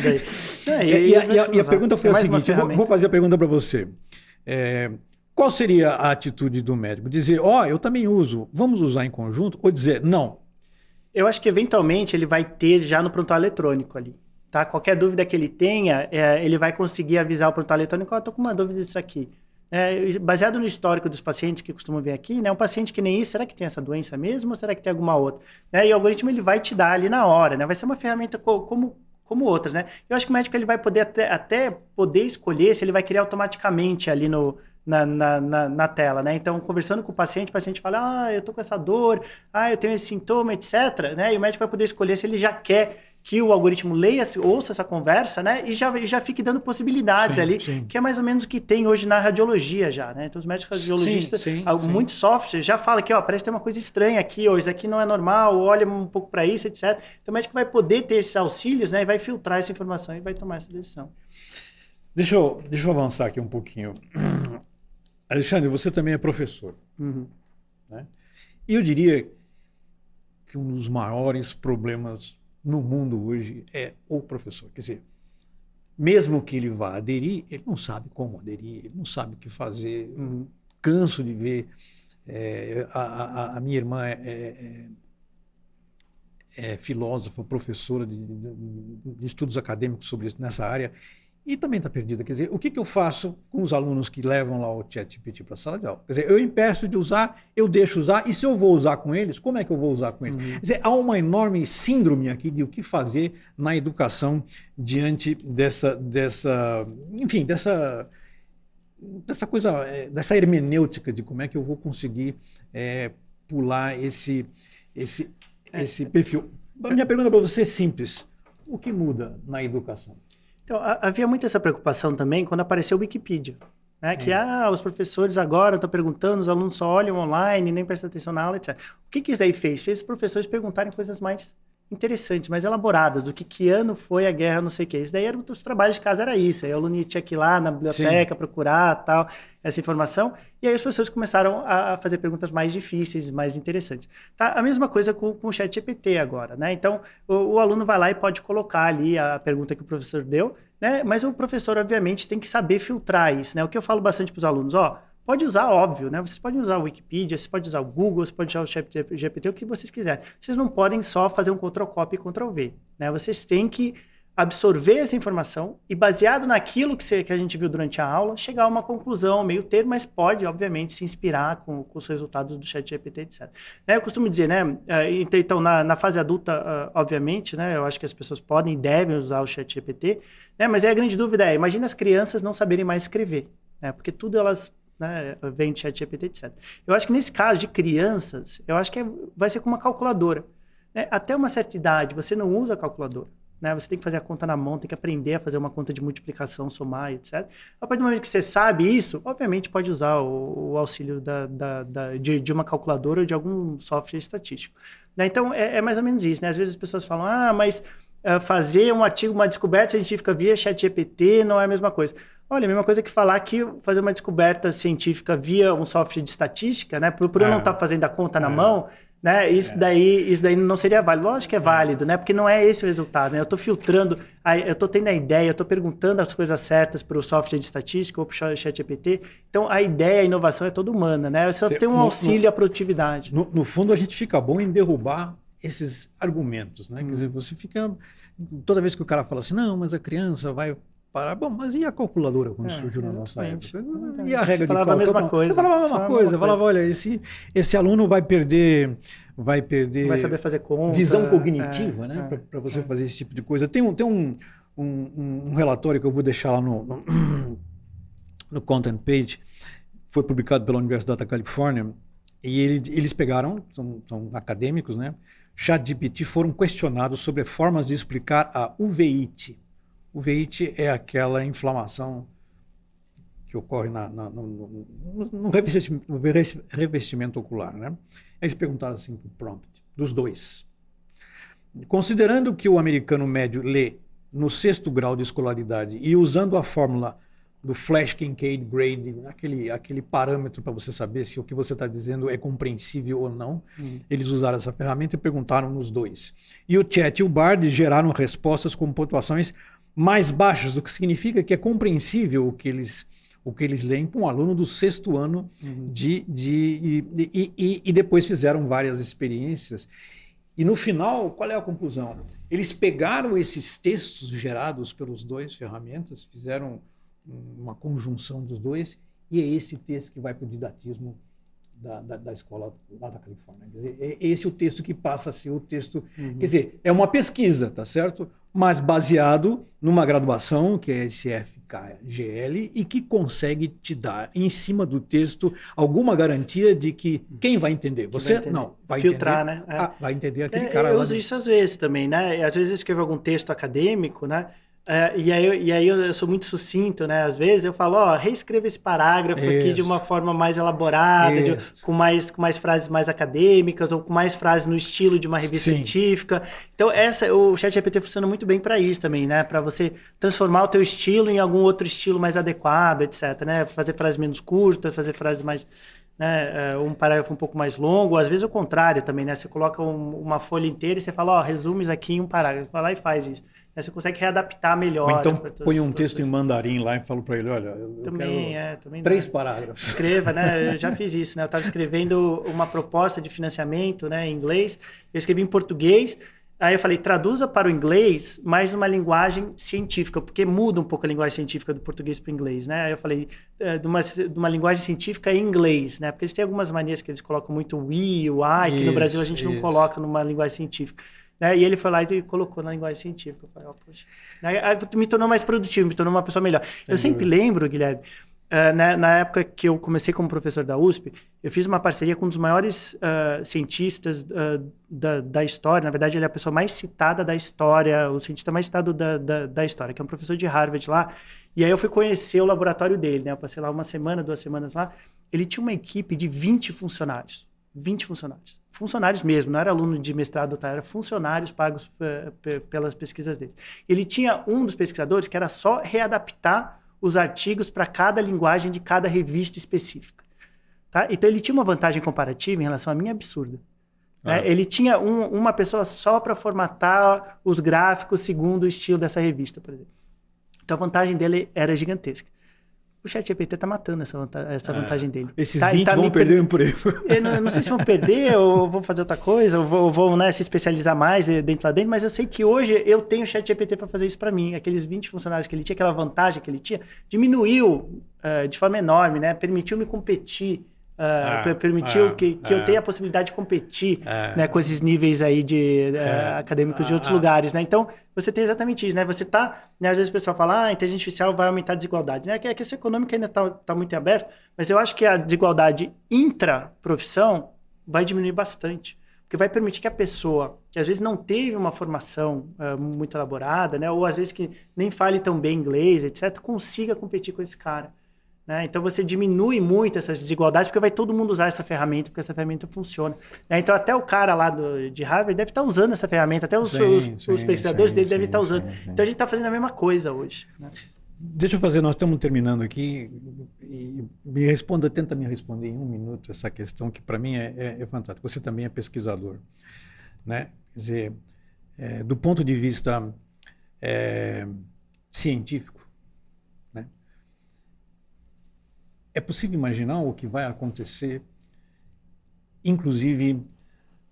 aí. E a pergunta foi a seguinte, vou fazer a pergunta para você. Qual seria a atitude do médico? Dizer, eu também uso, vamos usar em conjunto? Ou dizer, não? Eu acho que eventualmente ele vai ter já no prontuário eletrônico ali. Tá? Qualquer dúvida que ele tenha, ele vai conseguir avisar o prontuário eletrônico, estou com uma dúvida disso aqui. Baseado no histórico dos pacientes que costumam vir aqui, né? Um paciente que nem isso, será que tem essa doença mesmo ou será que tem alguma outra? E o algoritmo ele vai te dar ali na hora, né? Vai ser uma ferramenta como outras, né? Eu acho que o médico ele vai poder até poder escolher se ele vai criar automaticamente ali na tela, né? Então, conversando com o paciente fala, eu tô com essa dor, eu tenho esse sintoma, etc. Né? E o médico vai poder escolher se ele já quer que o algoritmo ouça essa conversa, né? E já fique dando possibilidades ali, que é mais ou menos o que tem hoje na radiologia já, né? Então, os médicos radiologistas, muitos softwares já falam que, parece que tem uma coisa estranha aqui, isso aqui não é normal, olha um pouco para isso, etc. Então, o médico vai poder ter esses auxílios, né? E vai filtrar essa informação e vai tomar essa decisão. Deixa eu avançar aqui um pouquinho. Alexandre, você também é professor. Né? E eu diria que um dos maiores problemas no mundo hoje é o professor. Quer dizer, mesmo que ele vá aderir, ele não sabe como aderir, ele não sabe o que fazer. Canso de ver. A minha irmã é filósofa, professora de estudos acadêmicos sobre isso, nessa área, e também está perdida. Quer dizer, o que eu faço com os alunos que levam lá o ChatGPT para a sala de aula? Quer dizer, eu impeço de usar, eu deixo usar, e se eu vou usar com eles, como é que eu vou usar com eles? Quer dizer, há uma enorme síndrome aqui de o que fazer na educação diante dessa coisa, dessa hermenêutica de como é que eu vou conseguir pular esse perfil. A minha pergunta para você é simples. O que muda na educação? Então, havia muito essa preocupação também quando apareceu o Wikipedia. Né? Que os professores agora estão perguntando, os alunos só olham online, nem prestam atenção na aula, etc. O que isso daí fez? Fez os professores perguntarem coisas mais interessantes, mais elaboradas, do que ano foi a guerra, não sei o quê. Isso daí eram os trabalhos de casa, era isso. Aí o aluno tinha que ir lá na biblioteca, procurar tal, essa informação. E aí os professores começaram a fazer perguntas mais difíceis, mais interessantes. Tá? A mesma coisa com o ChatGPT agora, né? Então, o aluno vai lá e pode colocar ali a pergunta que o professor deu, né? Mas o professor, obviamente, tem que saber filtrar isso, né? O que eu falo bastante para os alunos, pode usar, óbvio, né? Vocês podem usar o Wikipedia, vocês podem usar o Google, vocês podem usar o ChatGPT, o que vocês quiserem. Vocês não podem só fazer um Ctrl-Copy e Ctrl-V, né? Vocês têm que absorver essa informação e, baseado naquilo que a gente viu durante a aula, chegar a uma conclusão, meio termo, mas pode, obviamente, se inspirar com os resultados do ChatGPT, etc. Né, eu costumo dizer, né? Então, na fase adulta, obviamente, né? Eu acho que as pessoas podem e devem usar o ChatGPT, né? Mas a grande dúvida imagina as crianças não saberem mais escrever, né? Porque tudo elas... né, vem de ChatGPT, etc. Eu acho que nesse caso de crianças, eu acho que vai ser como uma calculadora. Né? Até uma certa idade, você não usa a calculadora. Né? Você tem que fazer a conta na mão, tem que aprender a fazer uma conta de multiplicação, somar, etc. A partir do momento que você sabe isso, obviamente pode usar o auxílio de uma calculadora ou de algum software estatístico. Né? Então, é mais ou menos isso. Né? Às vezes as pessoas falam, mas fazer um artigo, uma descoberta científica via ChatGPT não é a mesma coisa. Olha, a mesma coisa que falar que fazer uma descoberta científica via um software de estatística, né? Por eu não estar fazendo a conta na mão, né? Isso daí não seria válido. Lógico que é válido, né? Porque não é esse o resultado, né? Eu estou filtrando, eu estou tendo a ideia, eu estou perguntando as coisas certas para o software de estatística ou para o ChatGPT. Então, a ideia, a inovação é toda humana, né? Eu só tenho um auxílio à produtividade. No fundo, a gente fica bom em derrubar esses argumentos, né? Quer dizer, você fica... Toda vez que o cara fala assim, não, mas a criança vai... Bom, mas e a calculadora quando surgiu na nossa época? E a regra de cálculo? A mesma coisa. Você falava a mesma coisa. Você falava, olha, esse aluno vai perder... Vai saber fazer conta. Visão cognitiva, né? Para você fazer esse tipo de coisa. Tem um relatório que eu vou deixar lá no Content Page, foi publicado pela Universidade da Califórnia, e eles pegaram, são acadêmicos, né? ChatGPT foram questionados sobre formas de explicar a uveit. Uveit é aquela inflamação que ocorre no revestimento ocular, né? Eles perguntaram assim para o prompt, dos dois. Considerando que o americano médio lê no 6º grau de escolaridade e usando a fórmula do Flash Kincaid Grade, aquele parâmetro para você saber se o que você está dizendo é compreensível ou não. Eles usaram essa ferramenta e perguntaram nos dois. E o Chat e o Bard geraram respostas com pontuações mais baixas, o que significa que é compreensível o que eles leem para um aluno do 6º ano e depois fizeram várias experiências. E no final, qual é a conclusão? Eles pegaram esses textos gerados pelos dois ferramentas, fizeram uma conjunção dos dois, e é esse texto que vai para o didatismo da escola lá da Califórnia. Quer dizer, é esse o texto que passa a ser o texto... Quer dizer, é uma pesquisa, tá certo? Mas baseado numa graduação, que é esse FKGL, e que consegue te dar, em cima do texto, alguma garantia de que quem vai entender? Você vai entender. Não. Vai filtrar, entender, né? Vai entender aquele cara eu lá. Eu uso isso às vezes também, né? Às vezes eu escrevo algum texto acadêmico, né? E aí eu sou muito sucinto, né? Às vezes eu falo, reescreva esse parágrafo aqui de uma forma mais elaborada, com mais frases mais acadêmicas, ou com mais frases no estilo de uma revista científica. Então, o ChatGPT funciona muito bem para isso também, né? Para você transformar o teu estilo em algum outro estilo mais adequado, etc. Né? Fazer frases menos curtas, fazer frases mais... Né, um parágrafo um pouco mais longo, às vezes é o contrário também, né? Você coloca uma folha inteira e você fala, resume isso aqui em um parágrafo. Vai lá e faz isso. Aí você consegue readaptar melhor. Ou então põe um texto em mandarim lá e falo para ele, olha, eu também, quero 3 parágrafos. Escreva, né? Eu já fiz isso, né? Eu estava escrevendo uma proposta de financiamento, né, em inglês, eu escrevi em português. Aí eu falei, traduza para o inglês, mas numa linguagem científica, porque muda um pouco a linguagem científica do português para o inglês, né? Aí eu falei, de uma linguagem científica em inglês, né? Porque eles têm algumas manias que eles colocam muito o we, o I, que no Brasil a gente não coloca numa linguagem científica. Né? E ele foi lá e colocou na linguagem científica. Eu falei, poxa. Aí me tornou mais produtivo, me tornou uma pessoa melhor. Eu sempre lembro, Guilherme, na época que eu comecei como professor da USP, eu fiz uma parceria com um dos maiores cientistas da história. Na verdade, ele é a pessoa mais citada da história, o cientista mais citado da história, que é um professor de Harvard lá. E aí eu fui conhecer o laboratório dele, né? Eu passei lá 1 semana, 2 semanas lá. Ele tinha uma equipe de 20 funcionários. 20 funcionários. Funcionários mesmo, não era aluno de mestrado, tá? Era funcionários pagos pelas pesquisas dele. Ele tinha um dos pesquisadores que era só readaptar os artigos para cada linguagem de cada revista específica. Tá? Então, ele tinha uma vantagem comparativa em relação a mim absurda. Né? Ele tinha uma pessoa só para formatar os gráficos segundo o estilo dessa revista, por exemplo. Então, a vantagem dele era gigantesca. O O ChatGPT tá matando essa vantagem dele. Esses 20 vão perder o emprego. Eu não sei se vão perder ou vão fazer outra coisa, ou vão, né, se especializar mais lá dentro, mas eu sei que hoje eu tenho o ChatGPT para fazer isso para mim. Aqueles 20 funcionários que ele tinha, aquela vantagem que ele tinha, diminuiu de forma enorme, né? Permitiu-me competir. Permitiu que eu tenha a possibilidade de competir né, com esses níveis aí de acadêmicos de outros lugares, né? Então, você tem exatamente isso, né? Você tá, né, às vezes o pessoal fala, a inteligência artificial vai aumentar a desigualdade, né? Que a questão econômica ainda tá muito aberta, mas eu acho que a desigualdade intra-profissão vai diminuir bastante, porque vai permitir que a pessoa, que às vezes não teve uma formação muito elaborada, né? Ou às vezes que nem fale tão bem inglês, etc., consiga competir com esse cara. Né? Então, você diminui muito essas desigualdades, porque vai todo mundo usar essa ferramenta, porque essa ferramenta funciona. Né? Então, até o cara lá de Harvard deve estar usando essa ferramenta, até os pesquisadores dele devem estar usando. Então, a gente está fazendo a mesma coisa hoje. Né? Deixa eu fazer, nós estamos terminando aqui, e tenta me responder em 1 minuto essa questão que para mim é fantástica. Você também é pesquisador. Né? Quer dizer, do ponto de vista científico, é possível imaginar o que vai acontecer, inclusive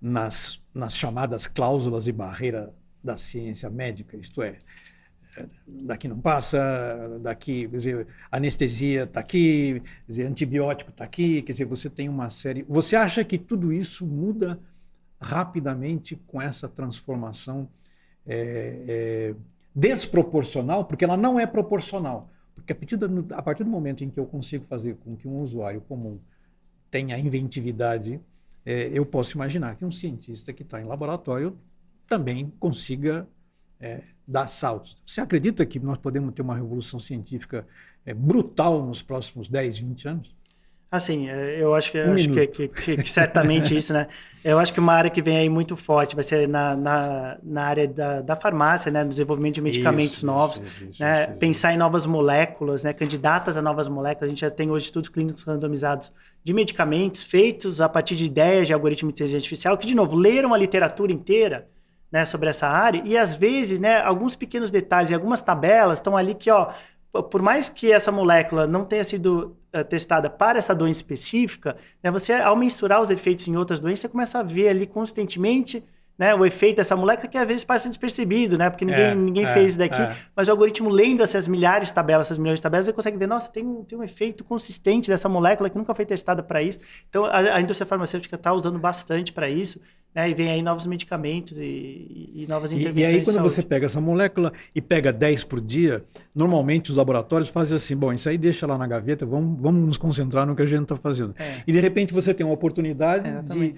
nas chamadas cláusulas e barreira da ciência médica, isto é, daqui não passa, daqui, quer dizer, anestesia está aqui, quer dizer, antibiótico está aqui, quer dizer, você tem uma série... Você acha que tudo isso muda rapidamente com essa transformação desproporcional? Porque ela não é proporcional. Porque a partir do momento em que eu consigo fazer com que um usuário comum tenha inventividade, eu posso imaginar que um cientista que está em laboratório também consiga dar saltos. Você acredita que nós podemos ter uma revolução científica brutal nos próximos 10, 20 anos? Assim, eu acho que certamente isso, né? Eu acho que uma área que vem aí muito forte vai ser na área da farmácia, né? No desenvolvimento de medicamentos novos, né? Pensar em novas moléculas, né? Candidatas a novas moléculas. A gente já tem hoje estudos clínicos randomizados de medicamentos feitos a partir de ideias de algoritmo de inteligência artificial, que, de novo, leram a literatura inteira, né, sobre essa área, e às vezes, né, alguns pequenos detalhes e algumas tabelas estão ali que, ó, por mais que essa molécula não tenha sido testada para essa doença específica, né, você, ao mensurar os efeitos em outras doenças, você começa a ver ali consistentemente, né, o efeito dessa molécula, que às vezes passa despercebido, né, porque ninguém fez isso daqui, mas o algoritmo, lendo essas milhares de tabelas, ele consegue ver, nossa, tem um efeito consistente dessa molécula que nunca foi testada para isso. Então, a indústria farmacêutica está usando bastante para isso, né, e vem aí novos medicamentos e novas intervenções. E aí, quando você pega essa molécula e pega 10 por dia, normalmente os laboratórios fazem assim, bom, isso aí deixa lá na gaveta, vamos nos concentrar no que a gente está fazendo. E de repente você tem uma oportunidade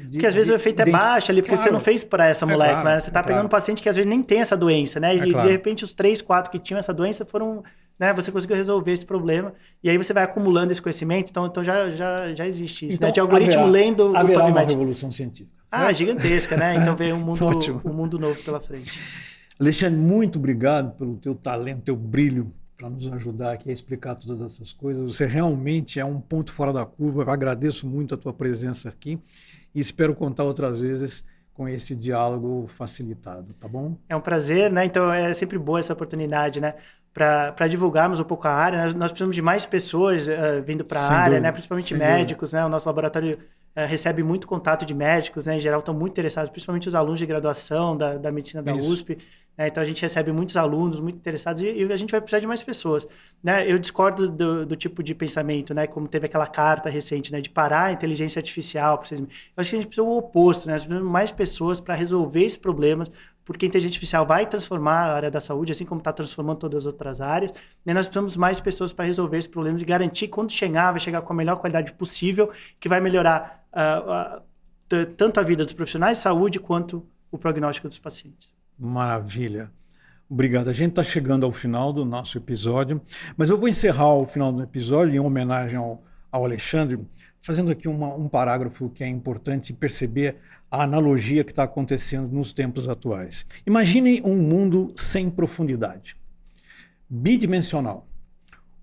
porque às vezes o efeito é baixo ali, porque você não fez para essa molécula, né? Você está pegando um paciente que às vezes nem tem essa doença, né? E de repente os 3, 4 que tinham essa doença foram... Né, você conseguiu resolver esse problema, e aí você vai acumulando esse conhecimento, então já existe isso. Então, né? De algoritmo lendo... Haverá uma revolução científica. Gigantesca, né? Então vem um mundo novo pela frente. Alexandre, muito obrigado pelo teu talento, teu brilho, para nos ajudar aqui a explicar todas essas coisas. Você realmente é um ponto fora da curva. Eu agradeço muito a tua presença aqui e espero contar outras vezes com esse diálogo facilitado, tá bom? É um prazer, né? Então é sempre boa essa oportunidade, né? Para divulgarmos um pouco a área. Nós precisamos de mais pessoas vindo para a área, né? Principalmente médicos, né? O nosso laboratório recebe muito contato de médicos, né? Em geral estão muito interessados, principalmente os alunos de graduação da medicina da USP. Né? Então a gente recebe muitos alunos muito interessados e a gente vai precisar de mais pessoas. Né? Eu discordo do tipo de pensamento, né? Como teve aquela carta recente, né? De parar a inteligência artificial. Eu acho que a gente precisa do oposto, né? Nós precisamos de mais pessoas para resolver esses problemas, porque a inteligência artificial vai transformar a área da saúde, assim como está transformando todas as outras áreas. E nós precisamos de mais pessoas para resolver esse problema, de garantir que quando chegar, vai chegar com a melhor qualidade possível, que vai melhorar tanto a vida dos profissionais de saúde quanto o prognóstico dos pacientes. Maravilha. Obrigado. A gente está chegando ao final do nosso episódio, mas eu vou encerrar o final do episódio em homenagem ao Alexandre, fazendo aqui um parágrafo que é importante perceber a analogia que está acontecendo nos tempos atuais. Imagine um mundo sem profundidade, bidimensional,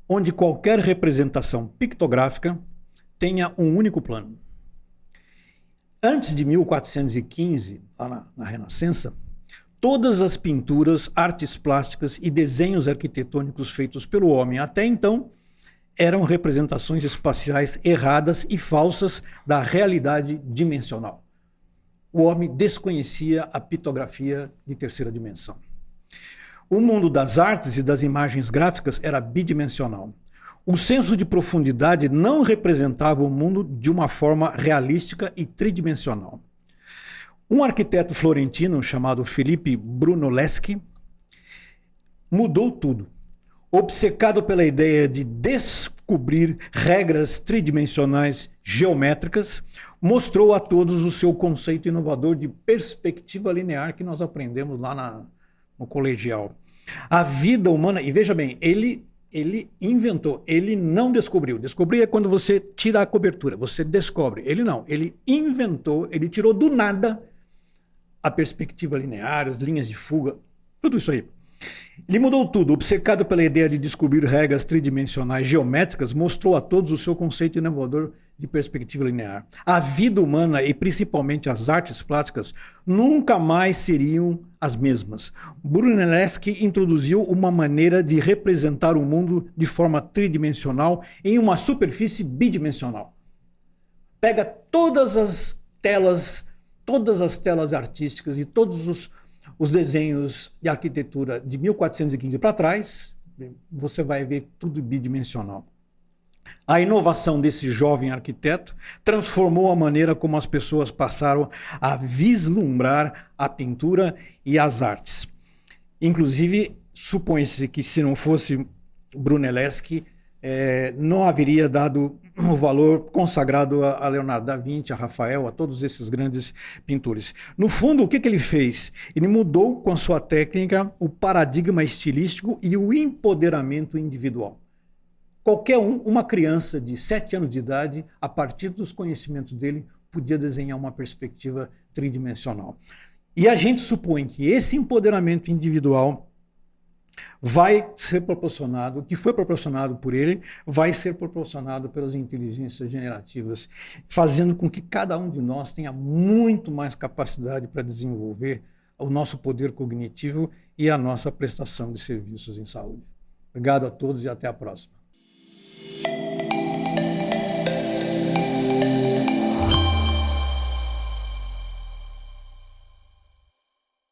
onde qualquer representação pictográfica tenha um único plano. Antes de 1415, lá na Renascença, todas as pinturas, artes plásticas e desenhos arquitetônicos feitos pelo homem até então eram representações espaciais erradas e falsas da realidade dimensional. O homem desconhecia a pictografia de terceira dimensão. O mundo das artes e das imagens gráficas era bidimensional. O senso de profundidade não representava o mundo de uma forma realística e tridimensional. Um arquiteto florentino chamado Felipe Brunelleschi mudou tudo. Obcecado pela ideia de descobrir regras tridimensionais geométricas, mostrou a todos o seu conceito inovador de perspectiva linear que nós aprendemos lá no colegial. A vida humana, e veja bem, ele inventou, ele não descobriu. Descobrir é quando você tira a cobertura, você descobre. Ele não, ele inventou, ele tirou do nada a perspectiva linear, as linhas de fuga, tudo isso aí. Ele mudou tudo, obcecado pela ideia de descobrir regras tridimensionais geométricas, mostrou a todos o seu conceito inovador de perspectiva linear. A vida humana e principalmente as artes plásticas nunca mais seriam as mesmas. Brunelleschi introduziu uma maneira de representar o mundo de forma tridimensional em uma superfície bidimensional. Pega todas as telas artísticas e todos os desenhos de arquitetura de 1415 para trás, você vai ver tudo bidimensional. A inovação desse jovem arquiteto transformou a maneira como as pessoas passaram a vislumbrar a pintura e as artes. Inclusive, supõe-se que se não fosse Brunelleschi, não haveria dado o valor consagrado a Leonardo da Vinci, a Rafael, a todos esses grandes pintores. No fundo, o que ele fez? Ele mudou com a sua técnica o paradigma estilístico e o empoderamento individual. Qualquer uma criança de 7 anos de idade, a partir dos conhecimentos dele, podia desenhar uma perspectiva tridimensional. E a gente supõe que esse empoderamento individual vai ser proporcionado, que foi proporcionado por ele, vai ser proporcionado pelas inteligências generativas, fazendo com que cada um de nós tenha muito mais capacidade para desenvolver o nosso poder cognitivo e a nossa prestação de serviços em saúde. Obrigado a todos e até a próxima.